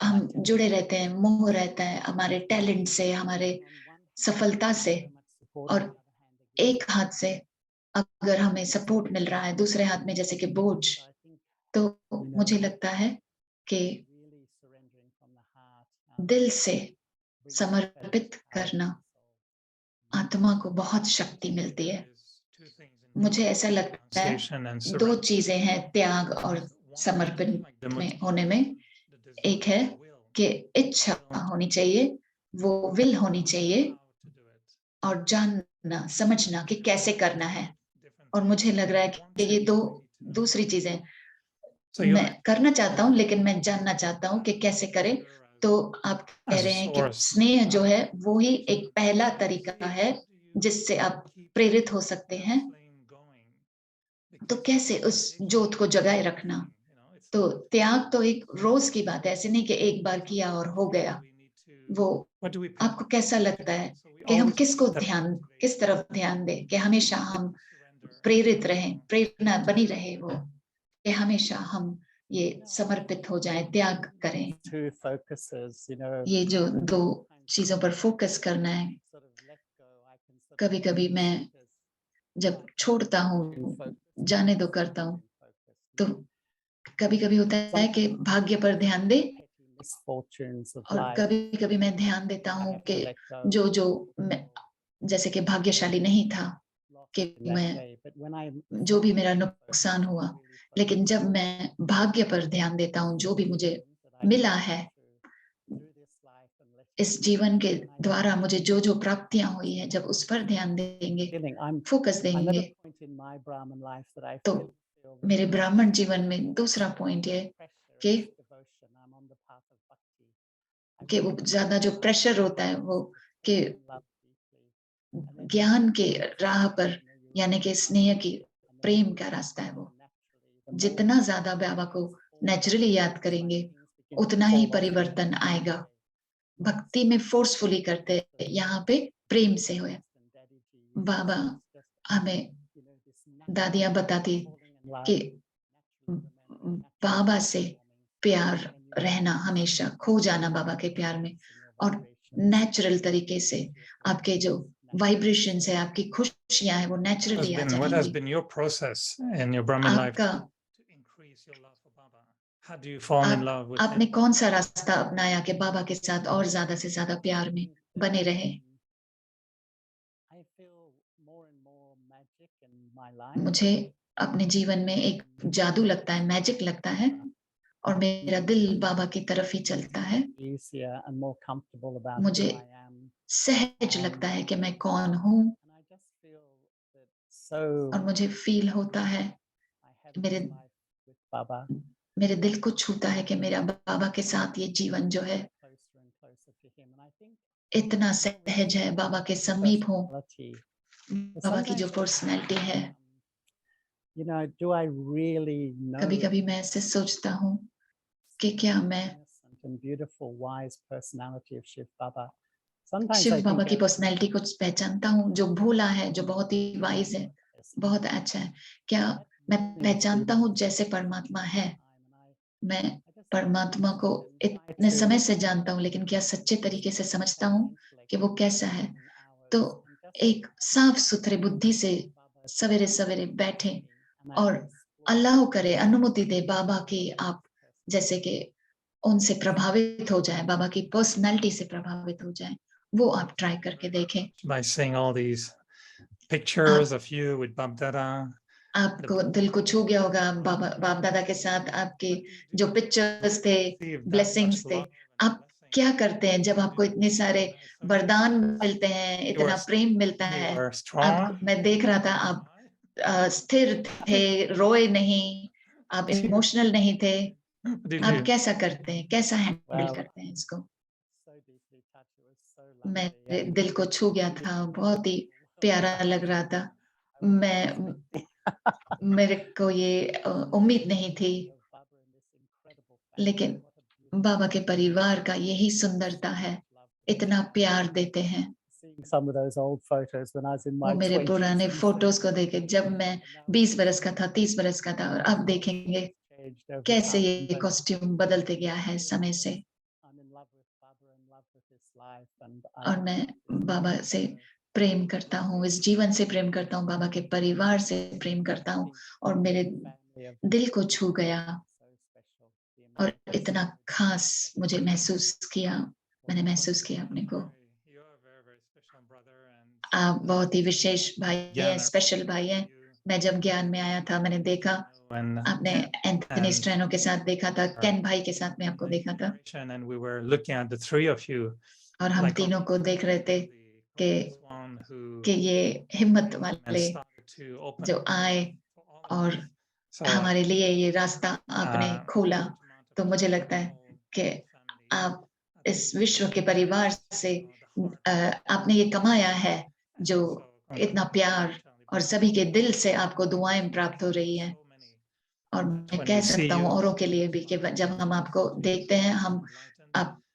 हम जुड़े रहते हैं, मोह रहता है हमारे टैलेंट से, हमारे सफलता से, और एक हाथ से अगर हमें सपोर्ट मिल रहा है, दूसरे हाथ में जैसे कि बोझ, तो मुझे लगता है कि दिल से समर्पित करना आत्मा को बहुत शक्ति मिलती है। मुझे ऐसा लगता है दो चीजें हैं त्याग और समर्पण में होने में। एक है कि इच्छा होनी चाहिए, वो विल होनी चाहिए, और जानना समझना कि कैसे करना है। और मुझे लग रहा है कि ये दो दूसरी चीजें मैं करना चाहता हूँ, लेकिन मैं जानना चाहता हूँ कि कैसे करें। तो आप कह रहे हैं कि स्नेह जो है वो ही एक पहला तरीका है जिससे आप प्रेरित हो सकते हैं। तो कैसे उस जोत को जगाए रखना? तो त्याग तो एक रोज की बात है, ऐसे नहीं कि एक बार किया और हो गया। वो आपको कैसा लगता है कि हम किस तरफ ध्यान दें कि हमेशा हम प्रेरित रहें, प्रेरणा बनी रहे वो, कि हमेशा हम ये समर्पित हो जाएं, त्याग करें। two focuses, you know, ये जो दो चीजों पर फोकस करना है। कभी कभी मैं जब छोड़ता हूँ, जाने दो करता हूँ, तो कभी कभी होता है कि भाग्य पर ध्यान दे, और कभी कभी मैं ध्यान देता हूँ कि जैसे कि भाग्यशाली नहीं था कि मैं जो भी मेरा नुकसान हुआ, लेकिन जब मैं भाग्य पर ध्यान देता हूँ, जो भी मुझे मिला है इस जीवन के द्वारा, मुझे जो जो प्राप्तियां हुई है, जब उस पर ध्यान देंगे, फोकस देंगे, तो मेरे ब्राह्मण जीवन में दूसरा पॉइंट है कि वो ज्यादा जो प्रेशर होता है वो कि ज्ञान के राह पर, यानी कि स्नेह की प्रेम का रास्ता है वो। जितना ज्यादा बाबा को नेचुरली याद करेंगे उतना ही परिवर्तन आएगा। भक्ति में फोर्सफुली करते, यहाँ पे प्रेम से हो। बाबा हमें दादियां बताती कि बाबा से प्यार रहना, हमेशा खो जाना बाबा के प्यार में, और नेचुरल तरीके से आपके जो वाइब्रेशंस है, आपकी खुशियां है, वो नेचुरली आ What has जाएंगी। been your process in your Brahmin life आपका to increase your love for Baba? How do you fall in love with आपने him? कौन सा रास्ता अपनाया कि बाबा के साथ और ज्यादा से ज्यादा प्यार में बने रहे? मुझे अपने जीवन में एक जादू लगता है, मैजिक लगता है, और मेरा दिल बाबा की तरफ ही चलता है। मुझे सहज लगता है कि मैं कौन हूँ, और मुझे फील होता है, मेरे दिल को छूता है कि मेरा बाबा के साथ ये जीवन जो है इतना सहज है, बाबा के समीप हूँ, बाबा की जो पर्सनैलिटी है। कभी कभी मैं ऐसे सोचता हूँ कि क्या मैं शिव बाबा की पर्सनैलिटी को पहचानता हूँ, जो भोला है, जो बहुत ही वाइज है, बहुत अच्छा है। क्या मैं पहचानता हूँ जैसे परमात्मा है? मैं परमात्मा को इतने समय से जानता हूँ, लेकिन क्या सच्चे तरीके से समझता हूँ कि वो कैसा है? तो एक साफ सुथरे बुद्धि से सवेरे सवेरे बैठे और अल्लाह करे, अनुमति दे बाबा की आप जैसे कि उनसे प्रभावित हो जाए, बाबा की पर्सनालिटी से प्रभावित हो जाए, वो आप ट्राई करके देखें। by seeing all these pictures of you with Bab Dada. आपको दिल को छू गया होगा बाबा बाप दादा के साथ आपके जो पिक्चर्स थे, ब्लेसिंग्स थे। आप क्या करते हैं जब आपको इतने सारे वरदान मिलते हैं, इतना प्रेम मिलता है? You are आप, strong. मैं देख रहा था आप स्थिर थे, रोए नहीं, आप इमोशनल नहीं थे। आप कैसा करते हैं, कैसा हैंडल करते हैं इसको? मेरे दिल को छू गया था, बहुत ही प्यारा लग रहा था। मेरे को ये उम्मीद नहीं थी, लेकिन बाबा के परिवार का यही सुंदरता है, इतना प्यार देते हैं। वो मेरे पुराने फोटोज को देखे जब मैं 20 बरस का था, 30 बरस का था, और अब देखेंगे कैसे ये कॉस्ट्यूम बदलते गया है समय से। और मैं बाबा से प्रेम करता हूँ, इस जीवन से प्रेम करता हूँ, बाबा के परिवार से प्रेम करता हूँ, और मेरे दिल को छू गया और इतना खास मुझे महसूस किया, मैंने महसूस किया अपने को। आप बहुत ही विशेष भाई हैं, स्पेशल भाई हैं। मैं जब ज्ञान में आया था, मैंने देखा, आपने एंथनी स्ट्रेनो के साथ देखा था, केन भाई के साथ में आपको देखा था, और हम तीनों को देख रहे थे कि ये हिम्मत वाले जो आए और हमारे लिए ये रास्ता आपने खोला। तो मुझे लगता है कि आप इस विश्व के परिवार से आपने ये कमाया है, जो इतना प्यार, और सभी के दिल से आपको दुआएं प्राप्त हो रही हैं। और मैं कह सकता हूँ औरों के लिए भी कि जब हम आपको देखते हैं, आप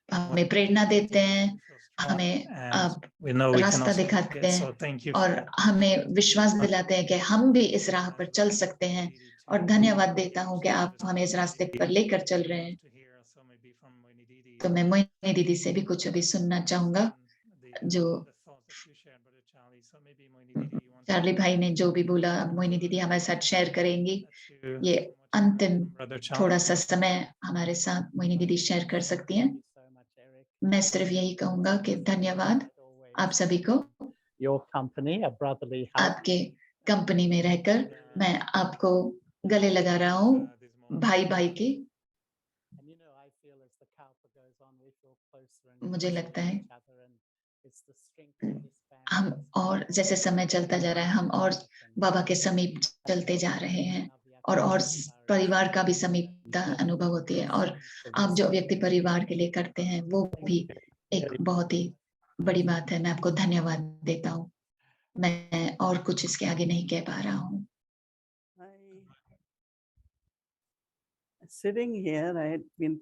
हमें प्रेरणा देते हैं, हमें आप रास्ता दिखाते हैं, और हमें विश्वास दिलाते हैं कि हम भी इस राह पर चल सकते हैं। और धन्यवाद देता हूँ कि आप हमें इस रास्ते पर लेकर चल रहे हैं। तो मैं मोहिनी दीदी से भी कुछ अभी सुनना चाहूंगा, जो चार्ली भाई ने जो भी बोला, मोहिनी दीदी हमारे साथ शेयर करेंगी। ये अंतिम थोड़ा सा समय हमारे साथ मोहिनी दीदी शेयर कर सकती हैं। मैं सिर्फ यही कहूंगा कि धन्यवाद आप सभी को। आपके कंपनी में रहकर मैं आपको गले लगा रहा हूँ भाई भाई की। मुझे लगता है हम और जैसे समय चलता जा रहा है, हम और बाबा के समीप चलते जा रहे हैं, और परिवार का भी समीपता अनुभव होती है। और आप जो व्यक्ति परिवार के लिए करते हैं, वो भी एक बहुत ही बड़ी बात है। मैं आपको धन्यवाद देता हूँ। मैं और कुछ इसके आगे नहीं कह पा रहा हूँ।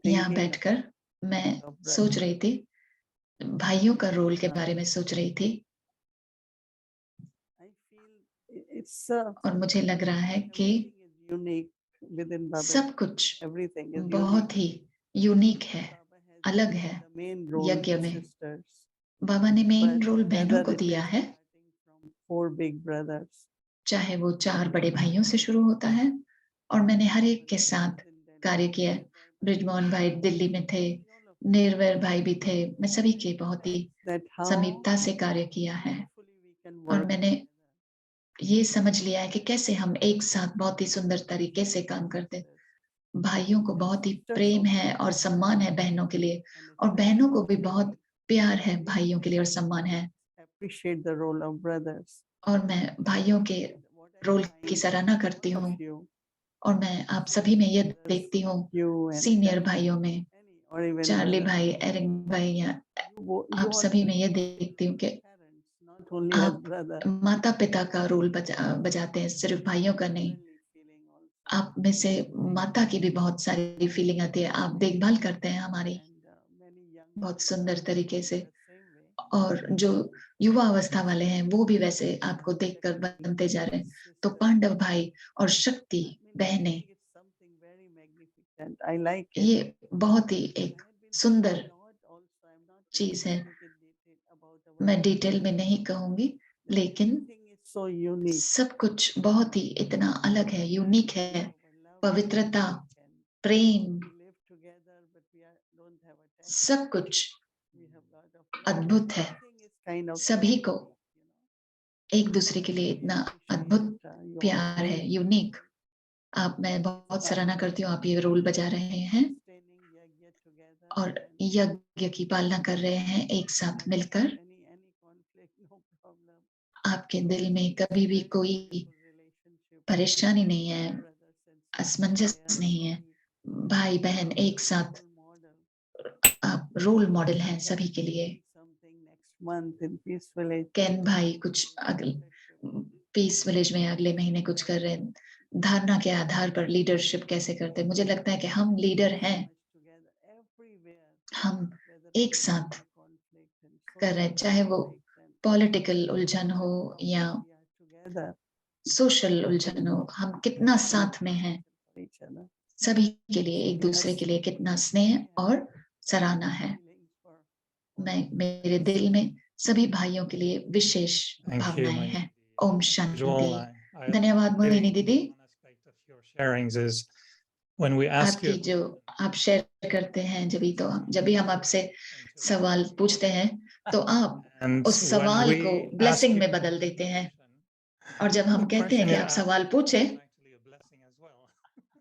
यहाँ बैठकर मैं सोच रही थी, भाइयों का रोल के बारे में सोच रही थी, और मुझे लग रहा है कि सब कुछ बहुत ही यूनिक है, अलग है। यज्ञ में बाबा ने मेन रोल बहनों को दिया है, चाहे वो 4 बड़े भाइयों से शुरू होता है, और मैंने हर एक के साथ कार्य किया। ब्रिजमोहन भाई दिल्ली में थे, निर्वैर भाई भी थे, मैं सभी के बहुत ही समीपता से कार्य किया है। और मैंने ये समझ लिया है कि कैसे हम एक साथ बहुत ही सुंदर तरीके से काम करते। भाइयों को बहुत ही प्रेम है और सम्मान है बहनों के लिए, और बहनों को भी बहुत प्यार है भाइयों के लिए और सम्मान है। और मैं भाइयों के रोल की सराहना करती हूँ, और मैं आप सभी में ये देखती हूँ, सीनियर भाइयों में, चार्ली भाई, एरिक भाई, या आप सभी में ये देखती हूँ कि आप माता पिता का रोल बजाते हैं, सिर्फ भाइयों का नहीं। आप में से माता की भी बहुत सारी फीलिंग आती है, आप देखभाल करते हैं हमारी बहुत सुंदर तरीके से। और जो युवा अवस्था वाले हैं, वो भी वैसे आपको देखकर बनते जा रहे हैं। तो पांडव भाई और शक्ति बहनें, ये बहुत ही एक सुंदर चीज है। मैं डिटेल में नहीं कहूंगी, लेकिन so unique. सब कुछ बहुत ही इतना अलग है, यूनिक है। पवित्रता, प्रेम, सब कुछ अद्भुत है। सभी को एक दूसरे के लिए इतना अद्भुत प्यार है, यूनिक। आप, मैं बहुत सराहना करती हूँ, आप ये रोल बजा रहे हैं और यज्ञ की पालना कर रहे हैं एक साथ मिलकर। आपके दिल में कभी भी कोई परेशानी नहीं है, असमंजस नहीं है। भाई बहन एक साथ, आप रोल मॉडल हैं सभी के लिए। कैन भाई कुछ पीस विलेज में अगले महीने कुछ कर रहे हैं। धारणा के आधार पर लीडरशिप कैसे करते हैं? मुझे लगता है कि हम लीडर हैं, हम एक साथ कर रहे हैं, चाहे वो पॉलिटिकल उलझन हो या सोशल उलझन हो, हम कितना साथ में हैं। सभी के लिए, एक दूसरे के लिए कितना स्नेह और सराहना है। मेरे दिल में सभी भाइयों के लिए विशेष भावनाएं हैं। ओम शांति। धन्यवाद मोहिनी दीदी। आपकी जो आप शेयर करते हैं, जब भी हम आपसे सवाल पूछते हैं तो आप उस सवाल को ब्लेसिंग में बदल देते हैं। और जब हम कहते हैं कि आप सवाल पूछे,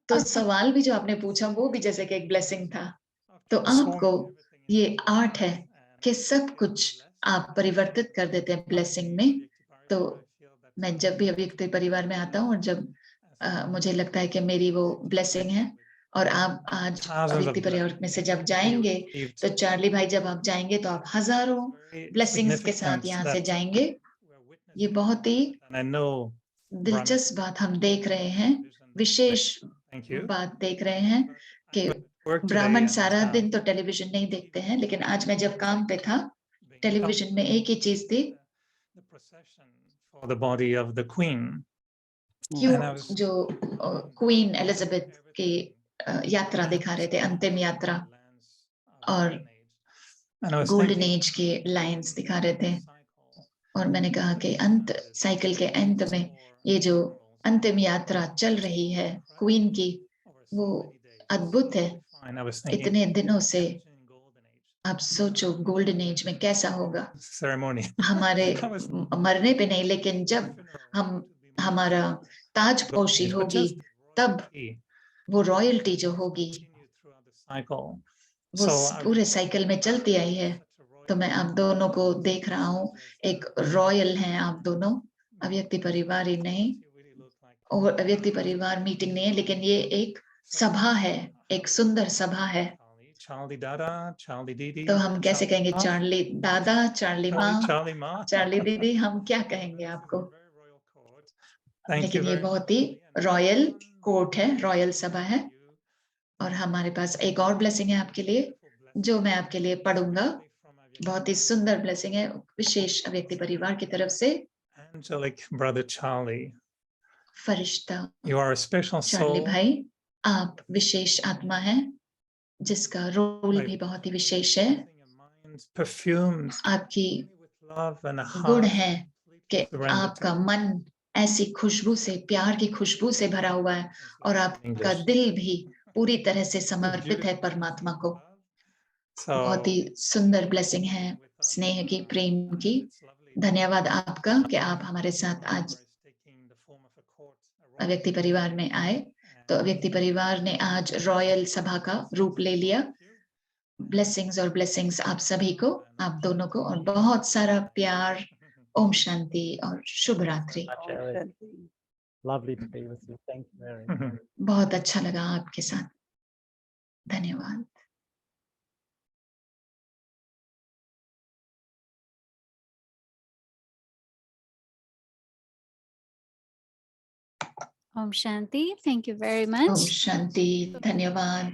तो सवाल भी जो आपने पूछा वो भी जैसे कि एक ब्लेसिंग था। तो आपको ये आर्ट है कि सब कुछ आप परिवर्तित कर देते हैं ब्लेसिंग में। तो मैं जब भी अव्यक्त परिवार में आता हूँ और जब मुझे लगता है कि मेरी वो ब्लेसिंग है, और आप आज अव्यक्त परिवार में से जब जाएंगे, तो चार्ली भाई जब आप जाएंगे तो आप हजारों ब्लेसिंग्स के साथ यहाँ से जाएंगे। ये बहुत ही दिलचस्प बात हम देख रहे हैं, विशेष बात देख रहे हैं कि ब्राह्मण सारा दिन तो टेलीविजन नहीं देखते हैं, लेकिन आज मैं जब काम पे था, टेलीविजन में एक ही चीज थी, क्यों जो क्वीन एलिजाबेथ की यात्रा दिखा रहे थे, अंतिम यात्रा, और गोल्डन एज के लाइंस दिखा रहे थे। और मैंने कहा कि अंत, साइकिल के अंत में ये जो अंतिम यात्रा चल रही है क्वीन की, वो अद्भुत है। इतने दिनों से आप सोचो गोल्डन एज में कैसा होगा। हमारे मरने पे नहीं, लेकिन जब हमारा ताजपोशी होगी, तब वो रॉयल्टी जो होगी वो पूरे साइकिल में चलती आई है। तो मैं आप दोनों को देख रहा हूँ, एक रॉयल हैं आप दोनों। अव्यक्त परिवार ही नहीं, और अव्यक्त परिवार मीटिंग नहीं है, लेकिन ये एक सभा है, एक सुंदर सभा है। तो हम कैसे कहेंगे? चार्ली दादा, चार्ली माँ, चार्ली दीदी, हम क्या कहेंगे आपको? लेकिन ये बहुत ही रॉयल कोर्ट है, रॉयल सभा है। और हमारे पास एक और ब्लेसिंग है आपके लिए, जो मैं आपके लिए पढ़ूंगा। बहुत ही सुंदर ब्लेसिंग है, विशेष अव्यक्त परिवार की तरफ से। फरिश्ता चार्ली भाई, आप विशेष आत्मा हैं, जिसका रोल भी बहुत ही विशेष है। आपकी गुण है कि आपका मन ऐसी खुशबू से, प्यार की खुशबू से भरा हुआ है, और आपका दिल भी पूरी तरह से समर्पित है परमात्मा को। बहुत ही सुंदर ब्लेसिंग है, स्नेह की, प्रेम की। धन्यवाद आपका कि आप हमारे साथ आज अव्यक्त परिवार में आए। तो अव्यक्त परिवार ने आज रॉयल सभा का रूप ले लिया। ब्लेसिंग्स और ब्लेसिंग्स आप सभी को, आप दोनों को, और बहुत सारा प्यार। ओम शांति और शुभ रात्रि। बहुत अच्छा लगा आपके साथ। धन्यवाद। Om Shanti. Thank you very much. Om Shanti. धन्यवाद।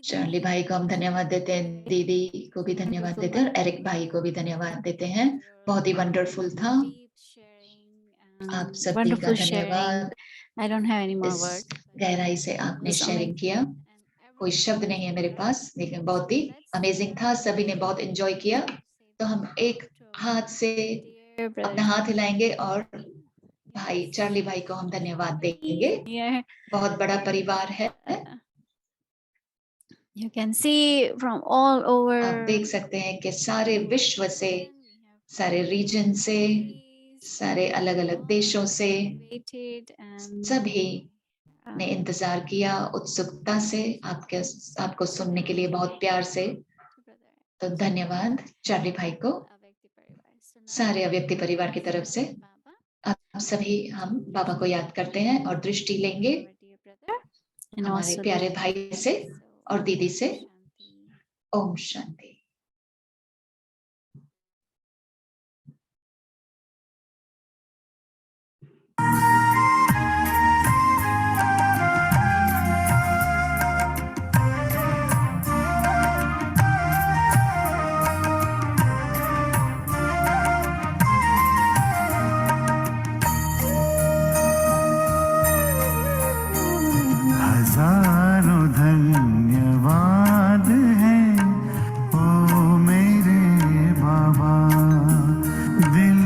चार्ली भाई को हम धन्यवाद देते हैं, दीदी को भी धन्यवाद देते हैं, और एरिक भाई को भी धन्यवाद देते हैं। बहुत ही वंडरफुल था। आप सभी का धन्यवाद। I don't have any more इस words. गहराई से आपने शेयरिंग किया। कोई शब्द नहीं है मेरे पास, लेकिन बहुत ही अमेजिंग था। सभी ने बहुत एंजॉय किया। तो हम एक हाथ से Dear brother अपना हाथ हिलाएंगे और भाई चार्ली भाई को हम धन्यवाद देंगे। here. बहुत बड़ा परिवार है। You can see from all over. आप देख सकते हैं कि सारे विश्व से, सारे रीजन से, सारे अलग अलग देशों से सभी ने इंतजार किया उत्सुकता से आपको सुनने के लिए, बहुत प्यार से। तो धन्यवाद चार्ली भाई को, सारे अव्यक्ति परिवार की तरफ से। आप सभी हम बाबा को याद करते हैं और दृष्टि लेंगे हमारे प्यारे भाई से और दीदी से। ओम शांति।